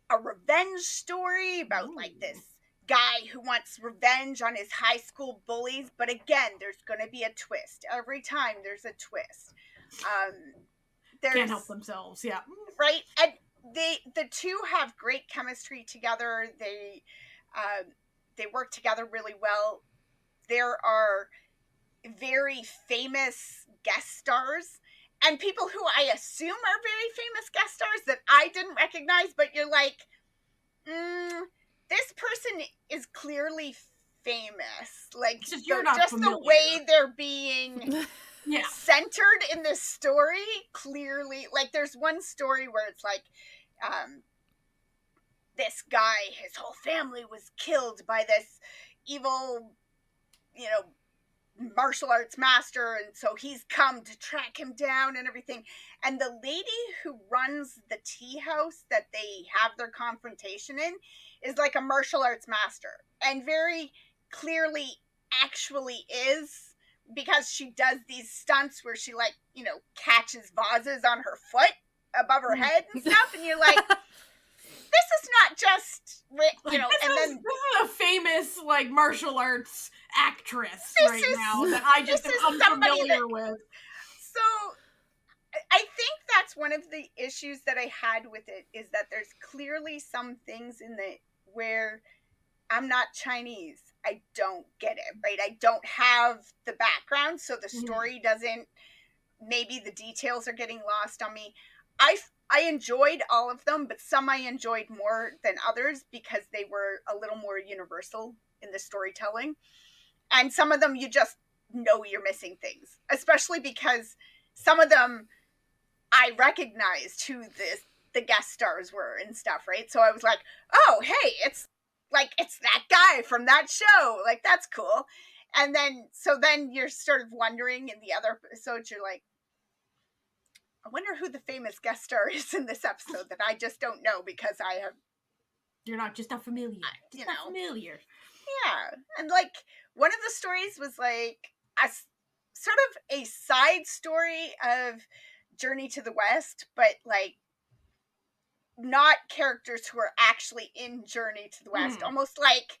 a revenge story about like this guy who wants revenge on his high school bullies, but again, there's going to be a twist. Every time there's a twist. Can't help themselves, yeah. Right? And the 2 have great chemistry together. They work together really well. There are very famous guest stars and people who I assume are very famous guest stars that I didn't recognize, but you're like, this person is clearly famous. Like, just the way they're being centered in this story, clearly. Like, there's one story where it's like, this guy, his whole family was killed by this evil, martial arts master, and so he's come to track him down and everything. And the lady who runs the tea house that they have their confrontation in is like a martial arts master, and very clearly actually is, because she does these stunts where she catches vases on her foot above her head and stuff, and you're like, this is not just, this is a famous, martial arts actress now that I just am unfamiliar with. So, I think that's one of the issues that I had with it, is that there's clearly some things in it where I'm not Chinese. I don't get it, right? I don't have the background, so the story doesn't, maybe the details are getting lost on me. I enjoyed all of them, but some I enjoyed more than others because they were a little more universal in the storytelling. And some of them you just know you're missing things, especially because some of them I recognized who the guest stars were and stuff, right? So I was like, oh, hey, it's that guy from that show. Like, that's cool. And then you're sort of wondering in the other episodes, you're like, I wonder who the famous guest star is in this episode that I just don't know because you're not familiar. Not familiar. Yeah. And one of the stories was a sort of a side story of Journey to the West, but not characters who are actually in Journey to the West. Almost like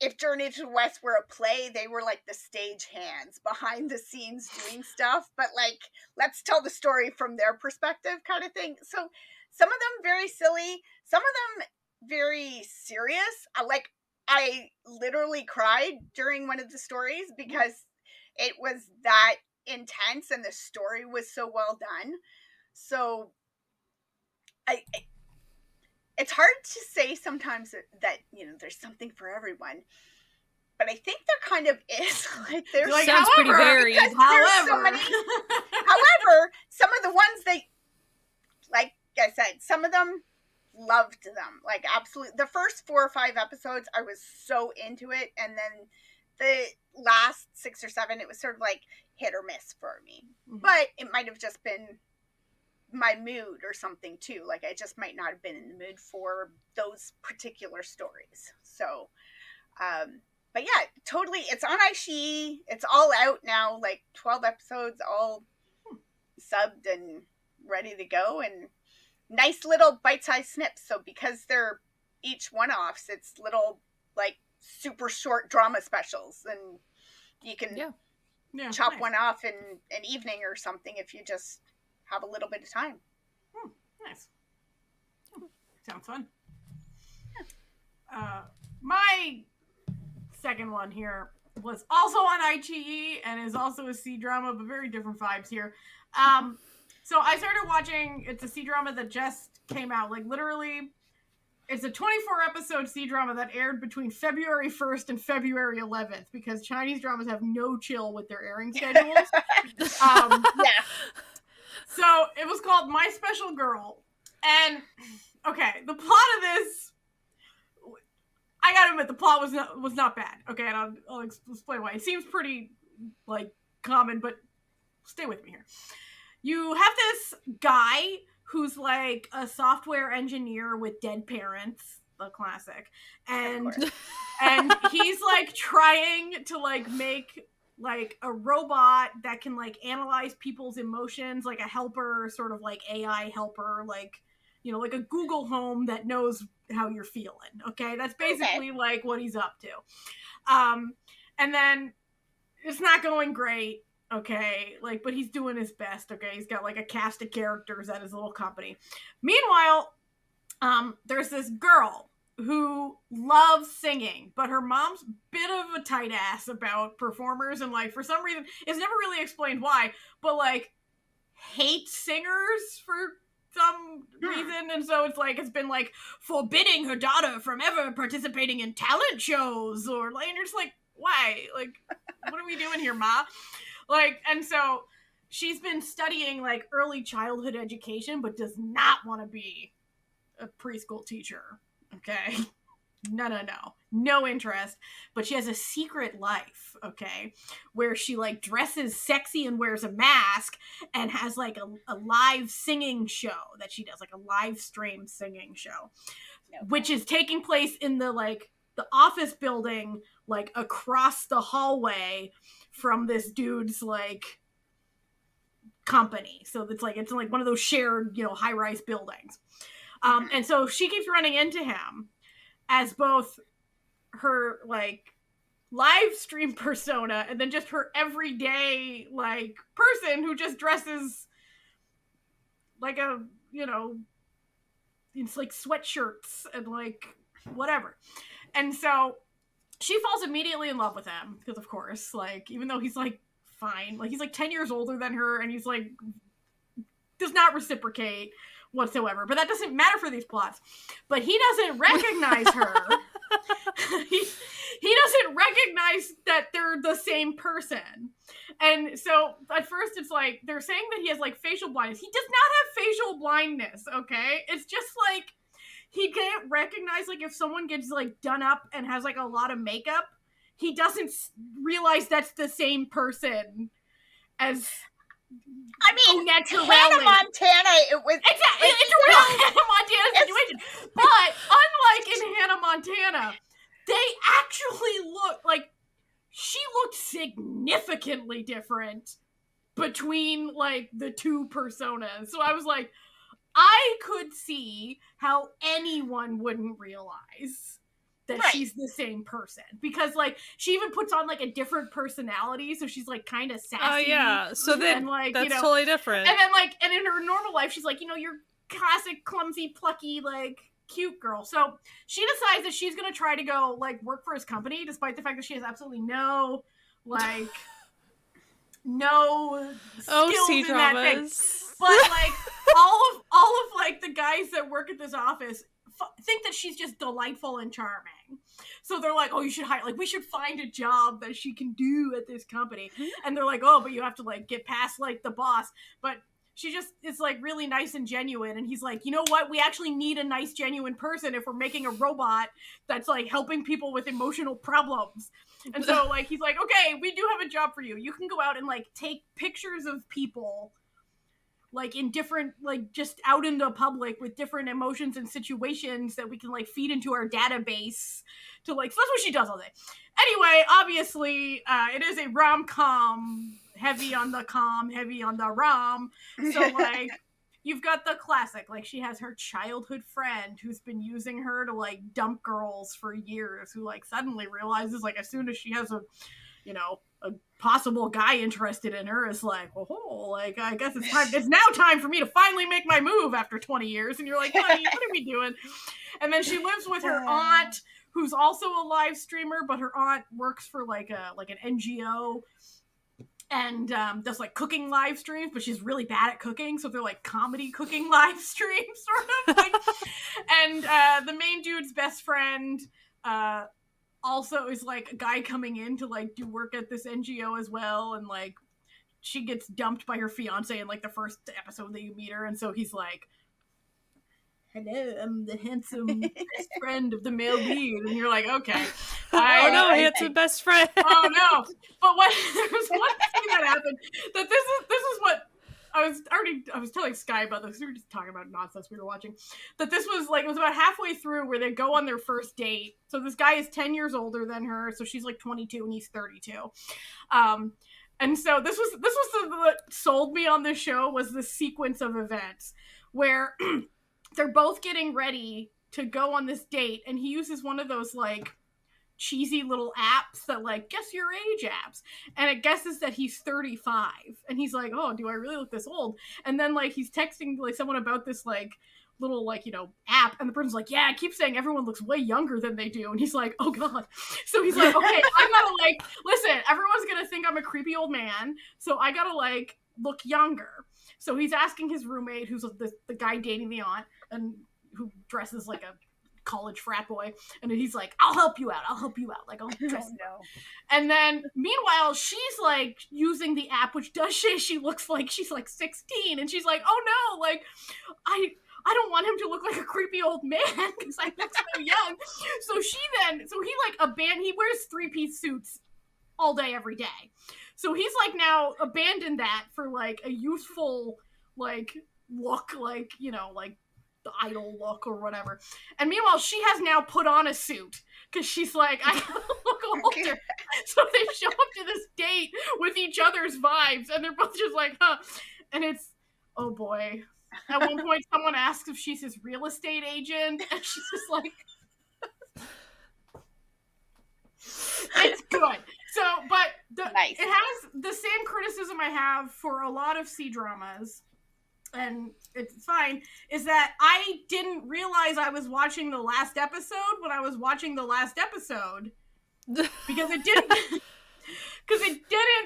if Journey to the West were a play, they were the stage hands behind the scenes doing stuff, but let's tell the story from their perspective kind of thing. So some of them very silly, some of them very serious. I literally cried during one of the stories because it was that intense and the story was so well done. So it's hard to say sometimes that there's something for everyone, but I think there kind of is. There's sounds pretty varied. However, some of the ones they, like I said, some of them loved them. Absolutely, the first 4 or 5 episodes, I was so into it, and then the last 6 or 7, it was sort of hit or miss for me. But it might have just been my mood or something too. I just might not have been in the mood for those particular stories. So, but yeah, totally. It's on iQIYI. It's all out now, 12 episodes, all subbed and ready to go, and nice little bite-sized snips. So because they're each one-offs, it's little super short drama specials, and you can chop one off in an evening or something if you just have a little bit of time. Nice. Sounds fun. My second one here was also on iQIYI and is also a C-drama, but very different vibes here. So I started watching, it's a C-drama that just came out, literally It's a 24-episode C-drama that aired between February 1st and February 11th because Chinese dramas have no chill with their airing schedules. Yeah. So it was called My Special Girl. And, okay, the plot of this, I gotta admit, the plot was not bad. Okay, and I'll explain why. It seems pretty, like, common, but stay with me here. You have this guy who's like a software engineer with dead parents, the classic, and he's like trying to like make like a robot that can like analyze people's emotions, like a helper, sort of like AI helper, like, you know, like a Google Home that knows how you're feeling. Okay, that's basically like what he's up to. And then it's not going great. Okay, like, but he's doing his best. Okay, he's got like a cast of characters at his little company. Meanwhile, there's this girl who loves singing, but her mom's bit of a tight ass about performers, and like for some reason, it's never really explained why, but like hates singers for some reason, and so it's like it's been like forbidding her daughter from ever participating in talent shows, or like, and you're just like, why? Like, what are we doing here, Ma? Like, and so she's been studying like early childhood education, but does not want to be a preschool teacher. Okay. No interest. But she has a secret life, okay, where she like dresses sexy and wears a mask and has like a live singing show that she does, like a live stream singing show, which is taking place in the like the office building like across the hallway from this dude's like company. So it's like one of those shared, you know, high-rise buildings. And so she keeps running into him as both her like live stream persona and then just her everyday like person who just dresses like a, you know, it's like sweatshirts and like whatever. And so she falls immediately in love with him because, of course, like, even though he's like fine, like he's like 10 years older than her and he's like does not reciprocate whatsoever, but that doesn't matter for these plots. But he doesn't recognize her. he doesn't recognize that they're the same person. And so at first it's like they're saying that he has like facial blindness. He does not have facial blindness, okay? It's just like he can't recognize, like, if someone gets like done up and has like a lot of makeup, he doesn't realize that's the same person as, I mean, Hannah Montana, it was... Exactly, it's a real Hannah Montana situation. But unlike in Hannah Montana, they actually look like, she looked significantly different between, like, the two personas. So I was like, I could see how anyone wouldn't realize that she's the same person, because like she even puts on like a different personality, so she's like kind of sassy. Oh yeah, so then like, that's, you know, totally different. And then like, and in her normal life, she's like, you know, your classic clumsy, plucky, like cute girl. So she decides that she's gonna try to go like work for his company, despite the fact that she has absolutely no like no skills in that thing. But like all of like the guys that work at this office think that she's just delightful and charming. So they're like, oh, you should hire, like, we should find a job that she can do at this company. And they're like, oh, but you have to like get past like the boss. But she just is like really nice and genuine. And he's like, you know what? We actually need a nice, genuine person if we're making a robot that's like helping people with emotional problems. And so like, he's like, okay, we do have a job for you. You can go out and like take pictures of people like in different, like just out in the public with different emotions and situations that we can like feed into our database to like, so that's what she does all day. Anyway, obviously, it is a rom-com, heavy on the com, heavy on the rom. So like, you've got the classic, like she has her childhood friend who's been using her to like dump girls for years, who like suddenly realizes like as soon as she has a, you know, a possible guy interested in her, is like, oh, like I guess it's time. It's now time for me to finally make my move after 20 years. And you're like, honey, what are we doing? And then she lives with her aunt, who's also a live streamer, but her aunt works for like an NGO. and does like cooking live streams, but she's really bad at cooking, so they're like comedy cooking live streams, sort of. Like, and the main dude's best friend also is like a guy coming in to like do work at this NGO as well, and like she gets dumped by her fiance in like the first episode that you meet her, and so he's like, hello, I'm the handsome best friend of the male lead, and you're like, okay. Oh no, handsome best friend. Oh no. But there was one thing that happened that this is what I was telling Sky about this. We were just talking about nonsense we were watching. That this was like, it was about halfway through where they go on their first date. So this guy is 10 years older than her, so she's like 22 and he's 32. And so this was what sold me on this show, was the sequence of events where they're both getting ready to go on this date, and he uses one of those like cheesy little apps that like guess your age apps, and it guesses that he's 35, and he's like, oh, do I really look this old? And then like he's texting like someone about this like little like, you know, app, and the person's like, yeah, I keep saying everyone looks way younger than they do, and he's like, oh god. So he's like, okay, I gotta like, listen, everyone's gonna think I'm a creepy old man, so I gotta like look younger. So he's asking his roommate, who's the guy dating the aunt, and who dresses like a college frat boy, and he's like, I'll help you out, like I'll dress you out. And then meanwhile she's like using the app, which does say she looks like she's like 16, and she's like, oh no, like I don't want him to look like a creepy old man because I look so young. So he wears 3-piece suits all day every day, so he's like now abandoned that for like a youthful like look, like, you know, like the idol look or whatever. And meanwhile she has now put on a suit because she's like, I gotta look older. So they show up to this date with each other's vibes, and they're both just like, huh. And it's, oh boy, at one point someone asks if she's his real estate agent, and she's just like, it's good. So, but Nice. It has the same criticism I have for a lot of C-dramas, and it's fine, is that I didn't realize I was watching the last episode when I was watching the last episode, because it didn't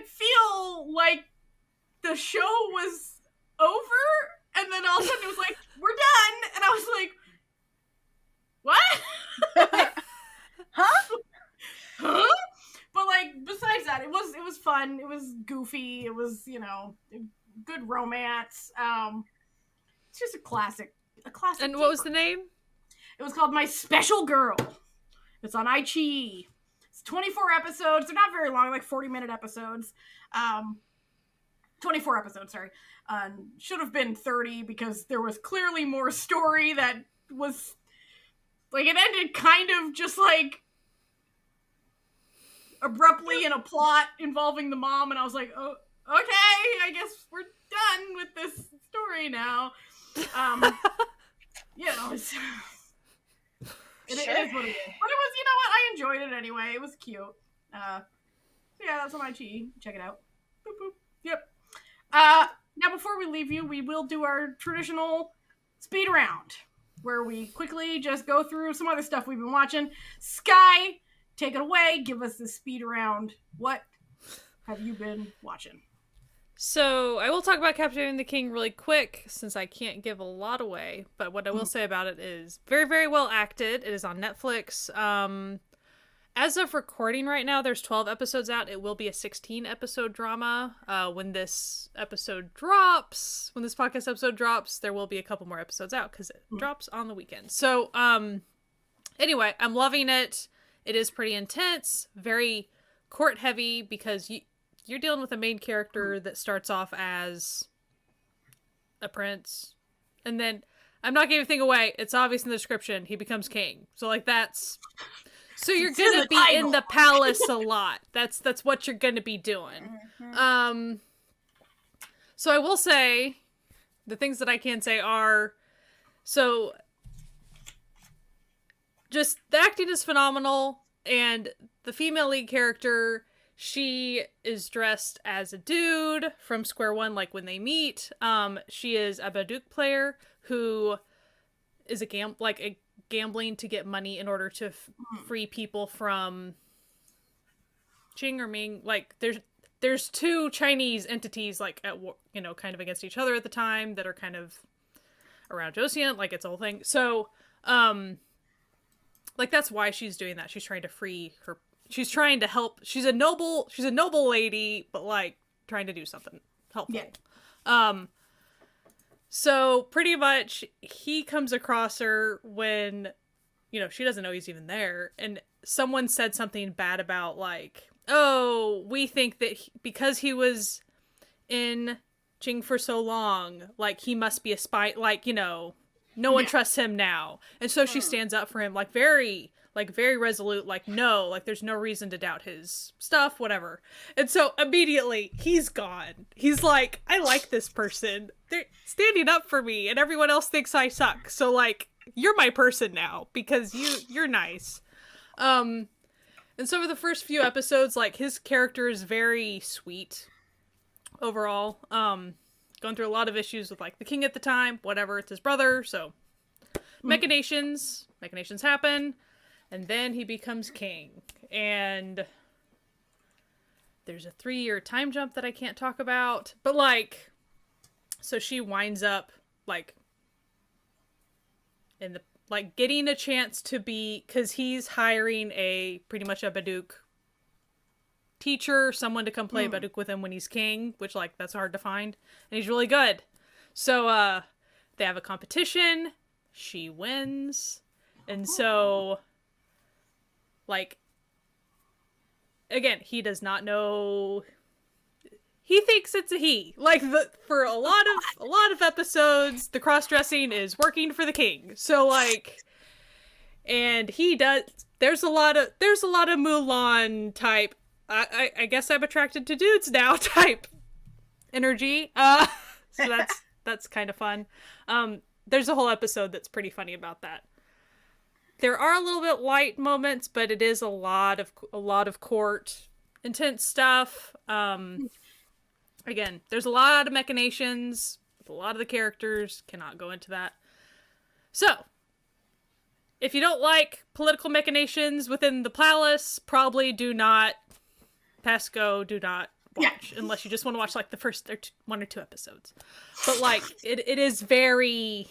feel like the show was over, and then all of a sudden it was like, we're done, and I was like, what? Huh? But like, besides that, it was fun, it was goofy, it was, you know, good romance. It's just a classic. And what was the name? It was called My Special Girl. It's on iQIYI. It's 24 episodes. They're not very long, like 40-minute episodes. 24 episodes, sorry. Should have been 30 because there was clearly more story that was like, it ended kind of just like abruptly in a plot involving the mom, and I was like, oh, okay, I guess we're done with this story now. You know, it is what it is. But it was, you know what, I enjoyed it anyway. It was cute. So yeah, that's on iQIYI. Check it out. Boop, boop. Yep. Now before we leave you, we will do our traditional speed round, where we quickly just go through some other stuff we've been watching. Sky, take it away. Give us the speed round. What have you been watching? So, I will talk about Captivating the King really quick, since I can't give a lot away, but what I will say about it is very, very well acted. It is on Netflix. As of recording right now, there's 12 episodes out. It will be a 16-episode drama. When this podcast episode drops, there will be a couple more episodes out, because it drops on the weekend. So, anyway, I'm loving it. It is pretty intense, very court-heavy, because you're dealing with a main character that starts off as a prince, and then, I'm not giving anything away, it's obvious in the description, he becomes king. So, like, so you're gonna be in the palace a lot. That's what you're gonna be doing. Mm-hmm. So I will say, the things that I can say are, so, just, the acting is phenomenal, and the female lead character, she is dressed as a dude from square one, like when they meet. She is a Baduk player who is gambling to get money in order to free people from Qing or Ming. Like, there's two Chinese entities like at war, you know, kind of against each other at the time that are kind of around Joseon, like it's a whole thing. So, like that's why she's doing that. She's trying to free her. She's trying to help. She's a noble lady, but like trying to do something helpful. Yeah. So pretty much he comes across her when, you know, she doesn't know he's even there, and someone said something bad about like, oh, we think that because he was in Jing for so long, like he must be a spy, like, you know, no one trusts him now. And so she stands up for him, like very resolute, like, no, like there's no reason to doubt his stuff, whatever. And so immediately he's gone. He's like, I like this person. They're standing up for me and everyone else thinks I suck. So like, you're my person now because you're nice. And so for the first few episodes, like his character is very sweet overall. Going through a lot of issues with like the king at the time, whatever, it's his brother. So machinations happen. And then he becomes king. And there's a 3-year time jump that I can't talk about. But, like, so she winds up, like, in the, like, getting a chance to be, because he's hiring pretty much a Baduk teacher, someone to come play Baduk with him when he's king, which, like, that's hard to find. And he's really good. So, they have a competition. She wins. And so... like, again, he does not know. He thinks it's a he. Like for a lot of episodes, the cross-dressing is working for the king. So like, and he does. There's a lot of Mulan type. I guess I'm attracted to dudes now type energy. So that's kind of fun. There's a whole episode that's pretty funny about that. There are a little bit light moments, but it is a lot of court intense stuff. Again, there's a lot of machinations with a lot of the characters. Cannot go into that. So, if you don't like political machinations within the palace, probably do not pass go. Do not watch unless you just want to watch like the first 1 or 2 episodes. But like it is very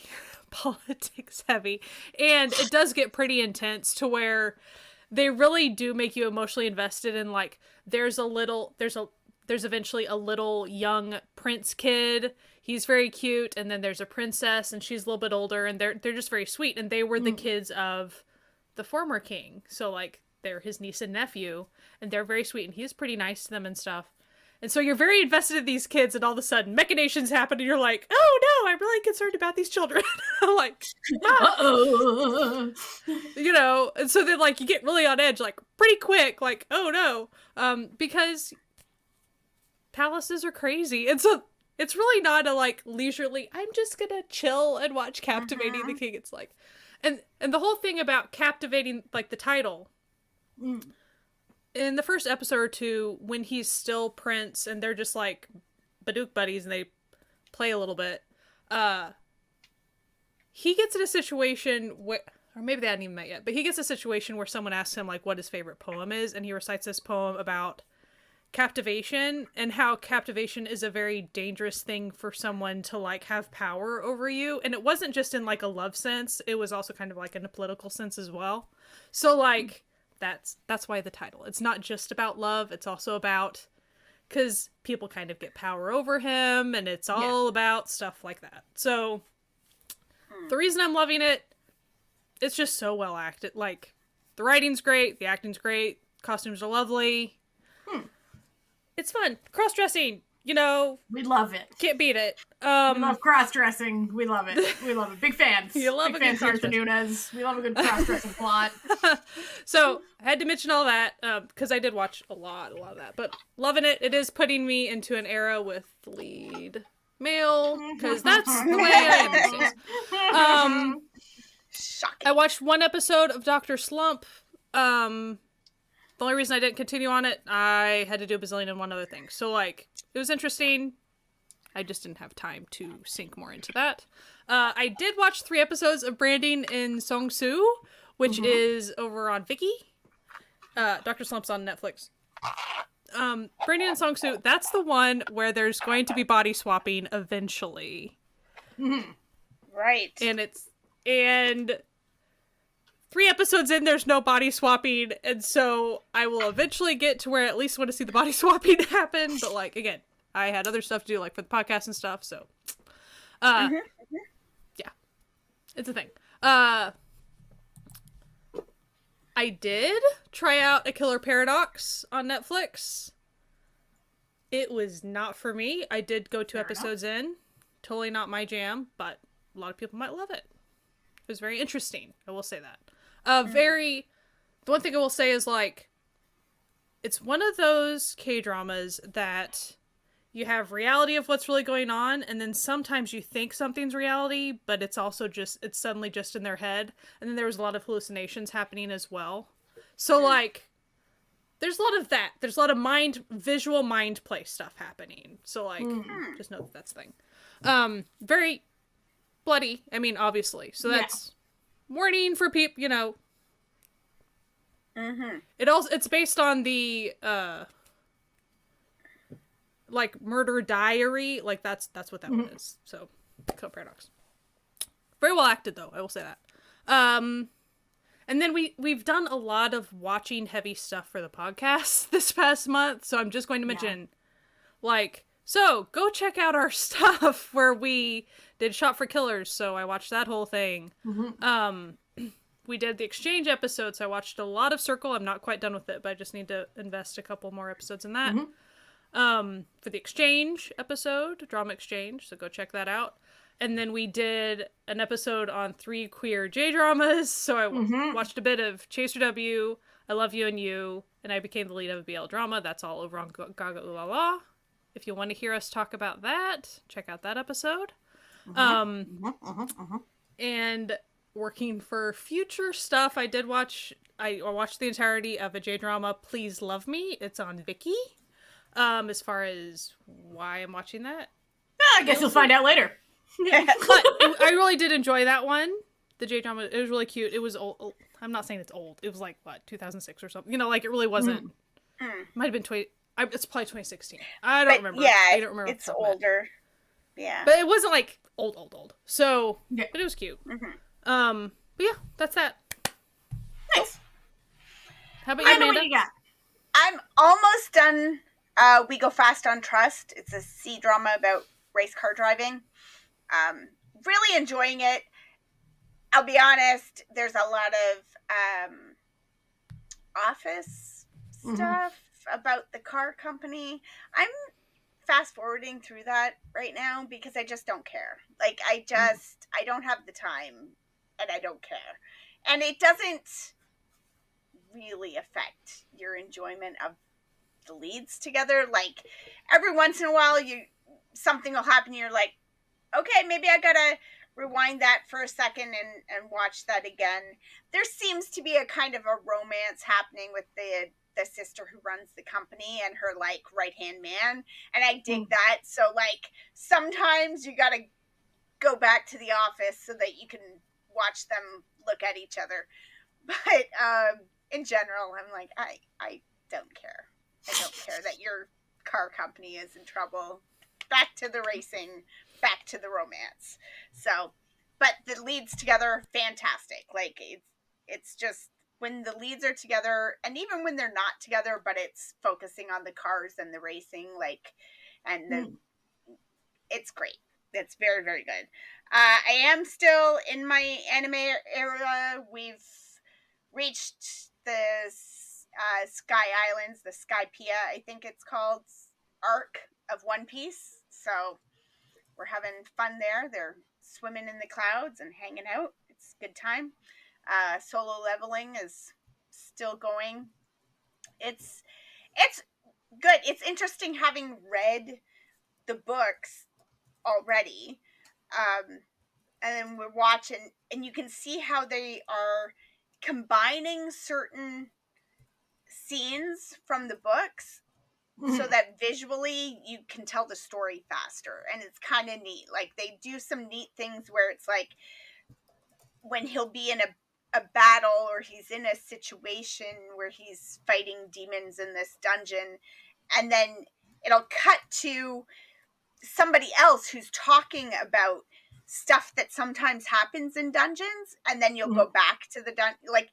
politics heavy, and it does get pretty intense to where they really do make you emotionally invested in like there's eventually a little young prince kid. He's very cute, and then there's a princess and she's a little bit older, and they're just very sweet, and they were the kids of the former king, so like they're his niece and nephew, and they're very sweet, and he's pretty nice to them and stuff. And so you're very invested in these kids, and all of a sudden machinations happen, and you're like, oh no, I'm really concerned about these children. I'm like, uh-oh. You know, and so then like you get really on edge, like pretty quick, like, oh no. Because palaces are crazy. And so it's really not a like leisurely, I'm just gonna chill and watch Captivating the King. It's like, and the whole thing about captivating, like the title, in the first episode or 2, when he's still prince and they're just like Baduk buddies and they play a little bit, he gets in a situation where, or maybe they hadn't even met yet, but he gets a situation where someone asks him like what his favorite poem is, and he recites this poem about captivation and how captivation is a very dangerous thing for someone to like have power over you. And it wasn't just in like a love sense, it was also kind of like in a political sense as well. So like that's why the title. It's not just about love, it's also about, because people kind of get power over him, and it's all about stuff like that. So the reason I'm loving it, it's just so well acted. Like the writing's great, the acting's great, costumes are lovely. It's fun. Cross-dressing, you know. We love it. Can't beat it. We love cross-dressing. We love it. We love it. Big fans. You love Big a fans good here at the Noonas. We love a good cross-dressing plot. So, I had to mention all that, because I did watch a lot of that. But loving it. It is putting me into an era with the lead male, because that's the way I am these days. I watched 1 episode of Dr. Slump. The only reason I didn't continue on it, I had to do a bazillion and one other thing. So, like, it was interesting. I just didn't have time to sink more into that. I did watch 3 episodes of Branding in Songsu, which is over on Viki. Dr. Slump's on Netflix. Brandon and Songsu, that's the one where there's going to be body swapping eventually. Right. And 3 episodes in, there's no body swapping, and so I will eventually get to where I at least want to see the body swapping happen, but, like, again, I had other stuff to do, like, for the podcast and stuff, so, yeah, it's a thing. I did try out A Killer Paradox on Netflix. It was not for me. I did go 2 episodes in. Totally not my jam, but a lot of people might love it. It was very interesting, I will say that. The one thing I will say is, like, it's one of those K-dramas that you have reality of what's really going on, and then sometimes you think something's reality, but it's also it's suddenly just in their head, and then there was a lot of hallucinations happening as well. So, like, there's a lot of that. There's a lot of visual mind play stuff happening. So, like, just know that that's the thing. Very bloody, I mean, obviously. So that's warning for people, you know. It's based on the like murder diary, like that's what that one is. So, Killer Paradox. Very well acted, though, I will say that. And then we've done a lot of watching heavy stuff for the podcast this past month, so I'm just going to mention, like, so go check out our stuff where we did Shot for Killers, so I watched that whole thing. We did the Exchange episode, so I watched a lot of Circle. I'm not quite done with it, but I just need to invest a couple more episodes in that. For the Exchange episode, Drama Exchange, so go check that out. And then we did an episode on 3 queer J-dramas, so I watched a bit of Chaser W, I Love You and You, and I became the lead of a BL drama. That's all over on Gaga Ooh La La. If you want to hear us talk about that, check out that episode. And working for future stuff, I watched the entirety of a J-drama, Please Love Me. It's on Viki. As far as why I'm watching that, I guess you'll find out later. But I really did enjoy that one. The J-drama, it was really cute. It was old. I'm not saying it's old. It was like, what, 2006 or something? You know, like, it really wasn't. Might have been it's probably 2016. I don't remember. Yeah, I don't remember. it's older. Yeah. But it wasn't like old. So, but it was cute. But yeah, that's that. Nice. How about you, Amanda? What you got? I'm almost done. We Go Fast on Trust. It's a C-drama about race car driving. Really enjoying it. I'll be honest, there's a lot of office stuff about the car company. I'm fast forwarding through that right now because I just don't care. Like, I don't have the time and I don't care. And it doesn't really affect your enjoyment of the leads together. Like, every once in a while something will happen, you're like, okay, maybe I gotta rewind that for a second and watch that again. There seems to be a kind of a romance happening with the sister who runs the company and her, like, right-hand man, and I dig that. So, like, sometimes you gotta go back to the office so that you can watch them look at each other. But in general, I'm like, I don't care. I don't care that your car company is in trouble. Back to the racing, back to the romance. So, but the leads together, fantastic. Like, it's just when the leads are together, and even when they're not together, but it's focusing on the cars and the racing, like, and it's great. It's very, very good. I am still in my anime era. We've reached the Sky Islands, the Skypiea, I think it's called, arc of One Piece. So we're having fun there. They're swimming in the clouds and hanging out. It's a good time. Solo leveling is still going. It's good. It's interesting having read the books already. And then we're watching, and you can see how they are combining certain scenes from the books so that visually you can tell the story faster, and it's kind of neat. Like, they do some neat things where it's like when he'll be in a battle or he's in a situation where he's fighting demons in this dungeon, and then it'll cut to somebody else who's talking about stuff that sometimes happens in dungeons, and then you'll go back to the like,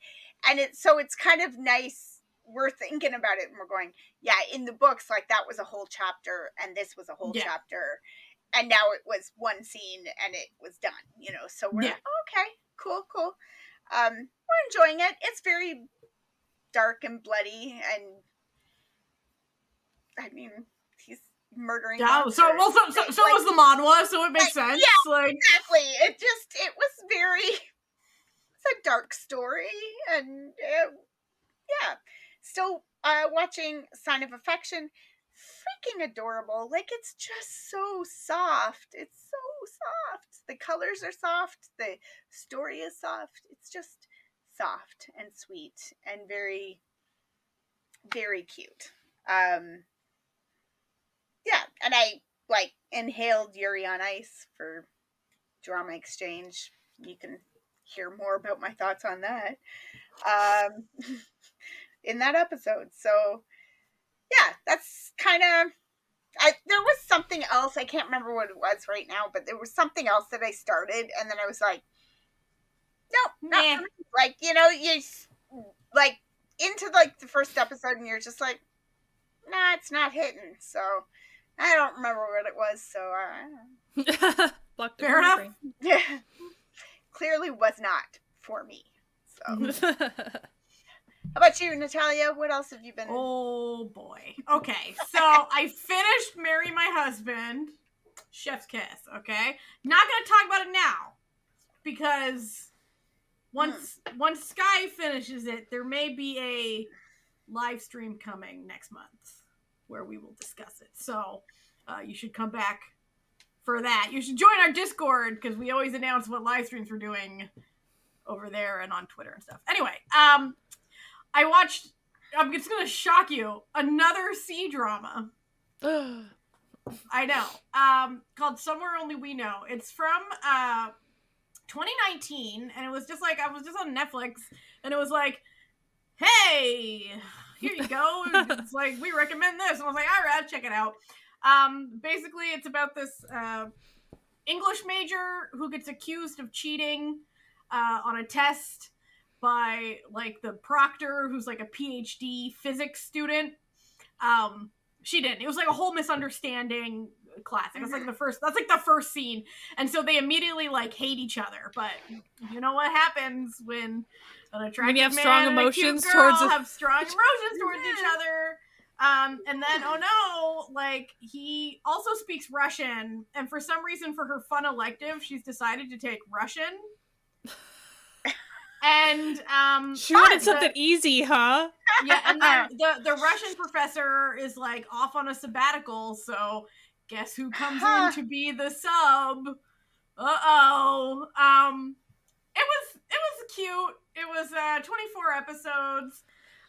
and it's kind of nice. We're thinking about it and we're going, yeah, in the books, like that was a whole chapter and this was a whole chapter, and now it was one scene and it was done, so we're like, oh, okay, cool. We're enjoying it. It's very dark and bloody, and I mean, he's murdering monsters. So was the manhwa, so it makes sense. Yeah, exactly. It was very, it's a dark story, and still watching Sign of Affection, freaking adorable. Like, it's just so soft. It's so soft. The colors are soft. The story is soft. It's just soft and sweet and very, very cute. And I inhaled Yuri on Ice for Drama Exchange. You can hear more about my thoughts on that in that episode. So yeah, that's kind of, there was something else, I can't remember what it was right now, but there was something else that I started, and then I was like, no, not for me. Like, you like into like the first episode and you're just like, nah, it's not hitting. So I don't remember what it was, so fair enough. Yeah, clearly was not for me. So how about you, Natalia? What else have you been? Oh boy. Okay, so I finished Marry My Husband, Chef's Kiss. Okay, not gonna talk about it now because once Sky finishes it, there may be a live stream coming next month where we will discuss it. So you should come back for that. You should join our Discord because we always announce what live streams we're doing over there and on Twitter and stuff. Anyway, I watched, it's going to shock you, another C-drama. I know. Called Somewhere Only We Know. It's from 2019, and it was just like, I was just on Netflix, and it was like, hey, here you go. It's like, we recommend this. And I was like, all right, check it out. Basically, it's about this English major who gets accused of cheating on a test by like the proctor, who's like a PhD physics student. She didn't. It was like a whole misunderstanding classic. That's like the first scene. And so they immediately like hate each other. But you know what happens when an attractive man strong and emotions a cute girl towards have strong emotions towards each other. And then, oh no, like, he also speaks Russian, and for some reason, for her fun elective, she's decided to take Russian. And she wanted something easy, huh? Yeah, and then the Russian professor is like off on a sabbatical, so guess who comes in to be the sub? Uh-oh. It was cute. It was 24 episodes.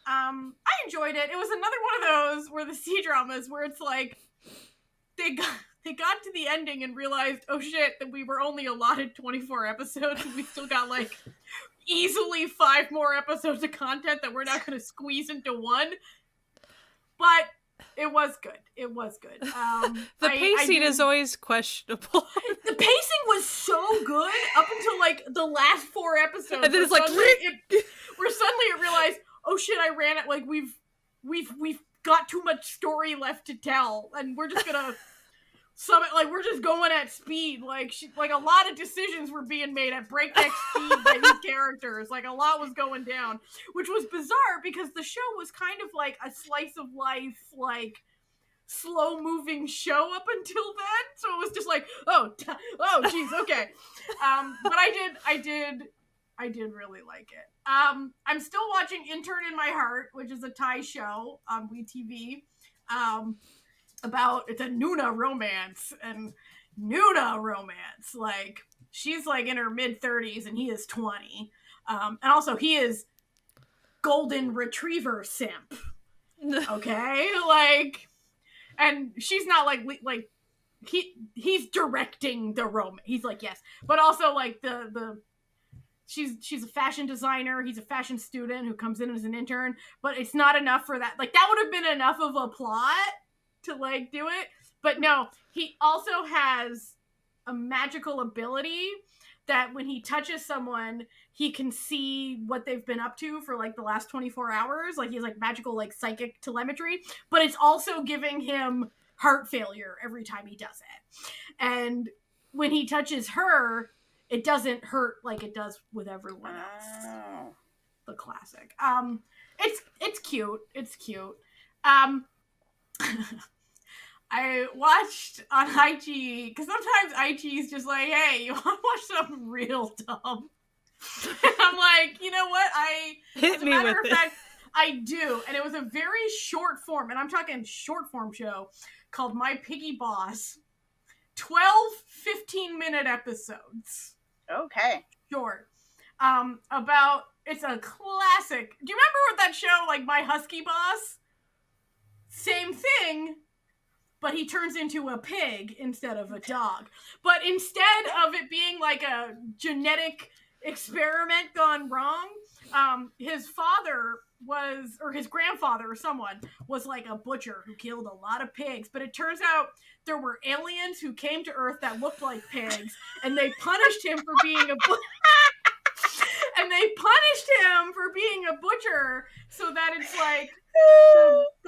I enjoyed it. It was another one of those where the C-dramas where it's like they got to the ending and realized, oh shit, that we were only allotted 24 episodes and we still got like easily 5 more episodes of content that we're not going to squeeze into one. But it was good. It was good. The pacing is always questionable. The pacing was so good up until like the last 4 episodes. And then it's like where suddenly it realized, oh shit, I ran it. Like we've got too much story left to tell, and we're just gonna we're just going at speed. Like a lot of decisions were being made at breakneck speed by these characters. Like a lot was going down, which was bizarre because the show was kind of like a slice of life, like slow moving show up until then. So it was just like, oh geez, okay. But I did really like it. I'm still watching Intern in My Heart, which is a Thai show on WeTV. It's a Noona romance, and Noona romance, like, she's like in her mid-30s and he is 20. And also he is golden retriever simp. Okay? Like, and she's not like he's directing the romance. He's like, yes. But also like the she's a fashion designer. He's a fashion student who comes in as an intern, but it's not enough for that. Like, that would have been enough of a plot to, like, do it. But no, he also has a magical ability that when he touches someone, he can see what they've been up to for, like, the last 24 hours. Like, he has, like, magical, like, psychic telemetry, but it's also giving him heart failure every time he does it. And when he touches her, it doesn't hurt like it does with everyone else. Oh. The classic. It's cute. It's cute. I watched on IG, because sometimes IG is just like, hey, you want to watch something real dumb? And I'm like, you know what? As a matter of fact, I do. And it was a very short form, and I'm talking short form show, called My Piggy Boss. 12 15-minute episodes. Okay. Short. It's a classic. Do you remember with that show, like My Husky Boss? Same thing, but he turns into a pig instead of a dog. But instead of it being like a genetic experiment gone wrong, his father was, or his grandfather or someone, was like a butcher who killed a lot of pigs. But it turns out there were aliens who came to Earth that looked like pigs, and they punished him for being a butcher. And they punished him for being a butcher, so that it's like...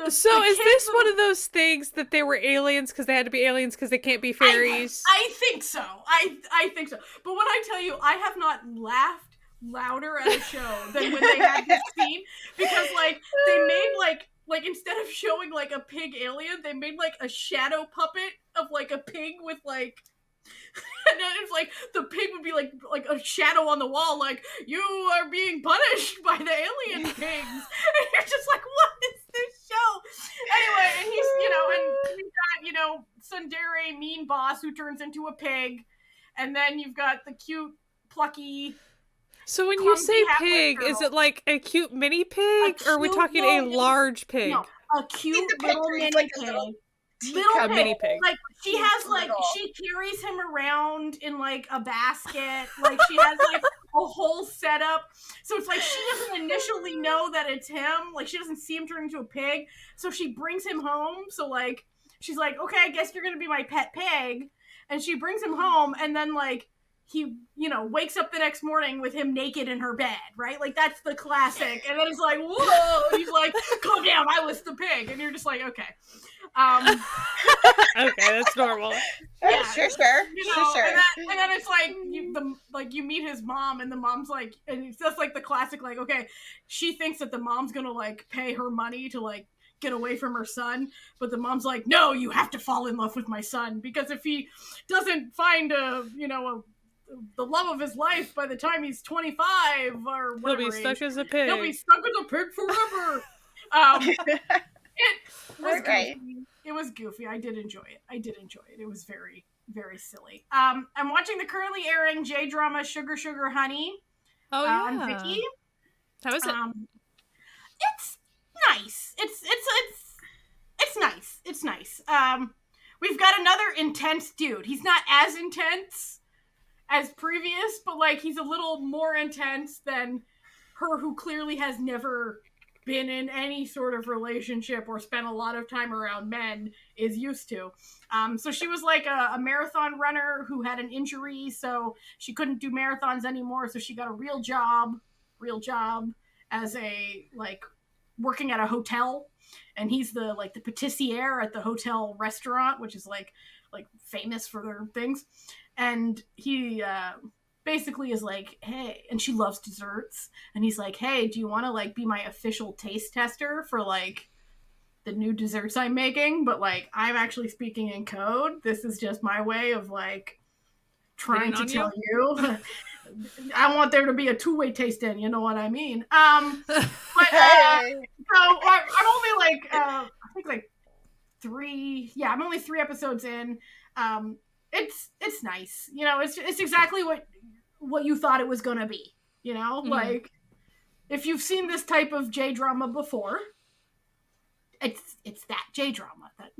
So is this one of those things that they were aliens because they had to be aliens because they can't be fairies? I think so. I think so. But when I tell you, I have not laughed louder at a show than when they had this scene, because like they made like instead of showing like a pig alien, they made like a shadow puppet of like a pig with like, and then it's like the pig would be like a shadow on the wall, like, you are being punished by the alien pigs. And you're just like, what is this show? Anyway, and he's, and we've got, tsundere mean boss who turns into a pig, and then you've got the cute, plucky... So when you say pig, is it like a cute mini pig, or are we talking a large pig? No, a cute little mini pig. Little mini pig. Like, she has like, she carries him around in like a basket. Like, she has like a whole setup. So it's like she doesn't initially know that it's him. Like, she doesn't see him turn into a pig. So she brings him home. So like, she's like, okay, I guess you're gonna be my pet pig. And she brings him home, and then like, he, wakes up the next morning with him naked in her bed, right? Like, that's the classic. And then it's like, whoa! And he's like, calm down, I was the pig. And you're just like, okay. Okay, that's normal. Yeah, sure. And then it's like, you meet his mom, and the mom's like, and it's just like the classic, like, okay, she thinks that the mom's gonna like pay her money to like get away from her son, but the mom's like, no, you have to fall in love with my son, because if he doesn't find the love of his life by the time he's 25 or whatever, he'll be stuck as a pig. He'll be stuck as a pig forever. It was goofy. It was goofy. I did enjoy it. It was very, very silly. I'm watching the currently airing J-drama Sugar Sugar Honey on Viki. How is it? It's nice. It's nice. It's nice. We've got another intense dude. He's not as intense as previous, but like, he's a little more intense than her, who clearly has never been in any sort of relationship or spent a lot of time around men, is used to. So she was like a marathon runner who had an injury, so she couldn't do marathons anymore, so she got a real job as a, like, working at a hotel, and he's the patissiere at the hotel restaurant, which is like famous for their things. And he basically is like, hey, and she loves desserts, and he's like, hey, do you want to like be my official taste tester for like the new desserts I'm making? But like, I'm actually speaking in code. This is just my way of like trying to tell you. I want there to be a two-way tasting, you know what I mean? But so I'm only like I think like I'm only 3 episodes in. It's nice, it's exactly what you thought it was gonna be, like, if you've seen this type of J-drama before, it's that J-drama that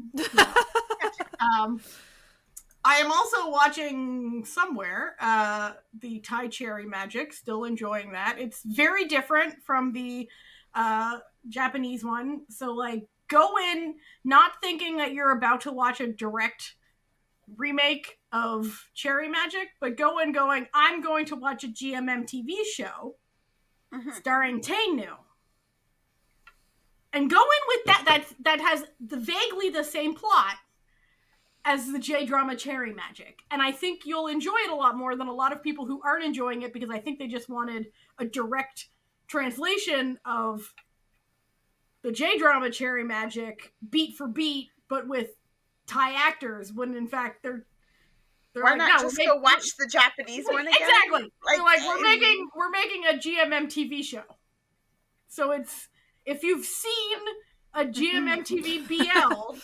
I am also watching somewhere the Thai Cherry Magic, still enjoying that. It's very different from the Japanese one. So, like, go in not thinking that you're about to watch a direct remake of Cherry Magic, but go in going, I'm going to watch a GMM TV show starring Tainu. And go in with that has vaguely the same plot as the J-drama Cherry Magic. And I think you'll enjoy it a lot more than a lot of people who aren't enjoying it because I think they just wanted a direct translation of the J-drama Cherry Magic beat for beat, but with Thai actors, when in fact they're why like, not no, just go watch the Japanese one again? Exactly. Like we're making a GMM TV show. So it's, if you've seen a GMM TV BL,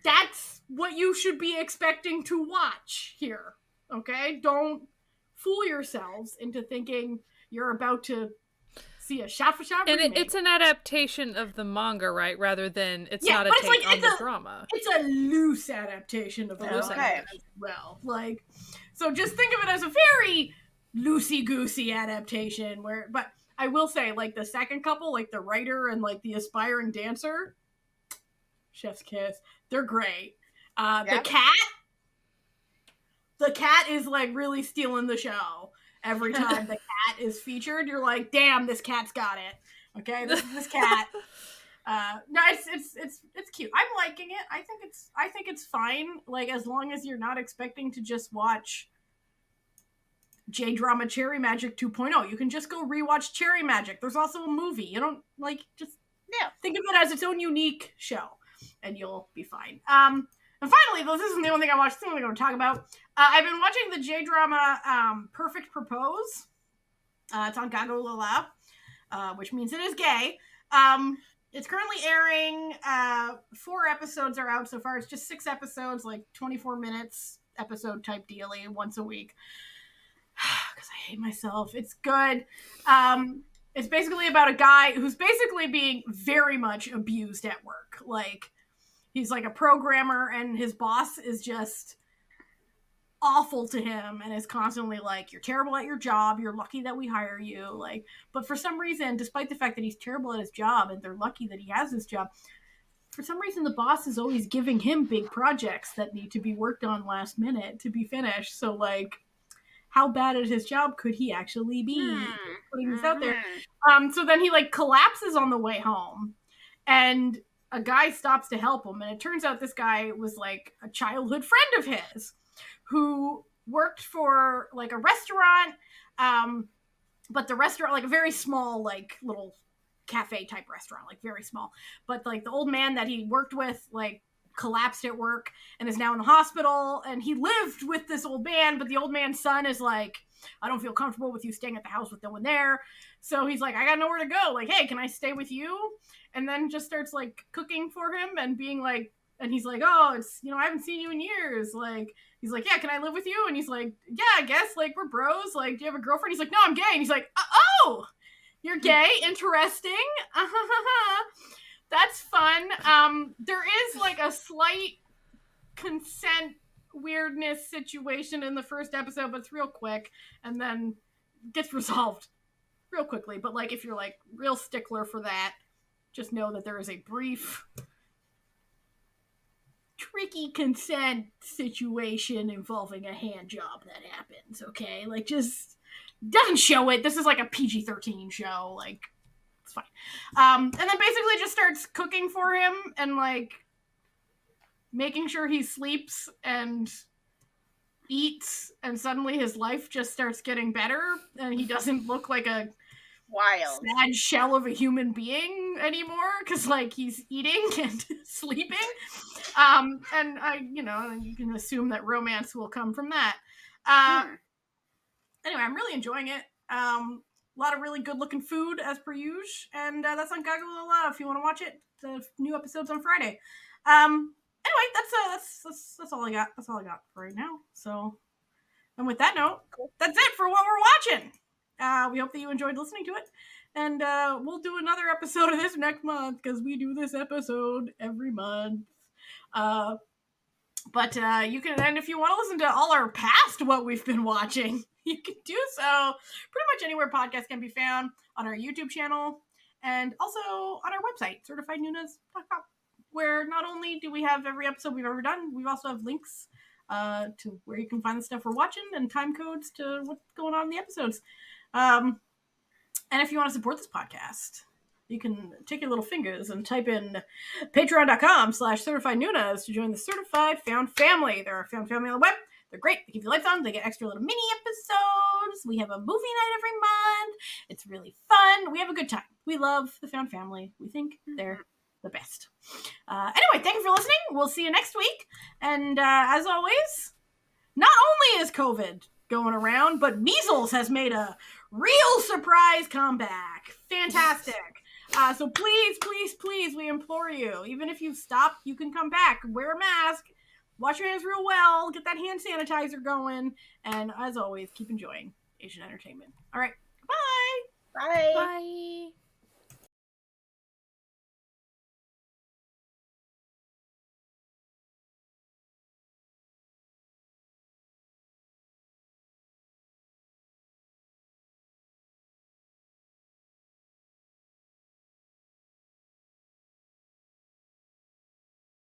that's what you should be expecting to watch here. Okay? Don't fool yourselves into thinking you're about to see a Shafa Shafa And remake. it's an adaptation of the manga, right? Rather than it's not a but take on the drama. It's a loose adaptation of the manga as well. Like, so just think of it as a very loosey-goosey adaptation. But I will say, like, the second couple, like the writer and like the aspiring dancer, chef's kiss, they're great. The cat is like really stealing the show. Every time the cat is featured, you're like, damn, this cat's got it. Okay, this cat. No, it's cute. I'm liking it. I think it's fine. Like, as long as you're not expecting to just watch J-drama Cherry Magic 2.0. You can just go rewatch Cherry Magic. There's also a movie. You don't, like, just think of it as its own unique show, and you'll be fine. And finally, though, this isn't the only thing I watched. This is the only thing I'm going to talk about. I've been watching the J-drama Perfect Propose. It's on Gago Lala, which means it is gay. It's currently airing. 4 episodes are out so far. It's just 6 episodes, like 24 minutes episode type dealy once a week. Because I hate myself. It's good. It's basically about a guy who's basically being very much abused at work. Like, he's like a programmer and his boss is just awful to him and is constantly like, you're terrible at your job, you're lucky that we hire you. Like, but for some reason, despite the fact that he's terrible at his job and they're lucky that he has this job, for some reason the boss is always giving him big projects that need to be worked on last minute to be finished. So, like, how bad at his job could he actually be? Putting this out there. So then he, like, collapses on the way home, and a guy stops to help him, and it turns out this guy was, like, a childhood friend of his who worked for, like, a restaurant, but the restaurant, like, a very small, like, little cafe type restaurant, like, very small. But, like, the old man that he worked with, like, collapsed at work and is now in the hospital, and he lived with this old man, but the old man's son is like, I don't feel comfortable with you staying at the house with no one there. So he's like, I got nowhere to go. Like, hey, can I stay with you? And then just starts, like, cooking for him and being like, and he's like, oh, it's, you know, I haven't seen you in years. Like, he's like, yeah, can I live with you? And he's like, yeah, I guess, like, we're bros. Like, do you have a girlfriend? He's like, no, I'm gay. And he's like, oh, you're gay? Interesting. That's fun. There is, like, a slight consent weirdness situation in the first episode, but it's real quick, and then gets resolved real quickly. But, like, if you're, like, real stickler for that, just know that there is a brief, tricky consent situation involving a hand job that happens, okay? Like, just doesn't show it. This is, like, a PG-13 show, like, it's fine. And then basically just starts cooking for him and, like, making sure he sleeps and eats, and suddenly his life just starts getting better, and he doesn't look like a sad shell of a human being anymore, because, like, he's eating and sleeping. And you can assume that romance will come from that. Anyway, I'm really enjoying it. A lot of really good looking food as per usual, and that's on Gago if you want to watch it. The new episode's on Friday. Anyway, that's all I got. That's all I got for right now. So, and with that note, that's it for what we're watching. We hope that you enjoyed listening to it, and we'll do another episode of this next month because we do this episode every month. But you can, and if you want to listen to all our past what we've been watching, you can do so pretty much anywhere podcasts can be found, on our YouTube channel, and also on our website, certifiednoonas.com, where not only do we have every episode we've ever done, we also have links to where you can find the stuff we're watching and time codes to what's going on in the episodes. And if you want to support this podcast, you can take your little fingers and type in patreon.com/certifiednoonas to join the Certified Found Family. There are Found Family on the web. They're great. They keep the lights on. They get extra little mini episodes. We have a movie night every month. It's really fun. We have a good time. We love the Found Family. We think they're the best. Anyway, thank you for listening. We'll see you next week. And as always, not only is COVID going around, but measles has made a real surprise comeback. Fantastic. So please, please, please, we implore you, even if you've stopped, you can come back. Wear a mask. Wash your hands real well. Get that hand sanitizer going. And as always, keep enjoying Asian entertainment. All right. Bye.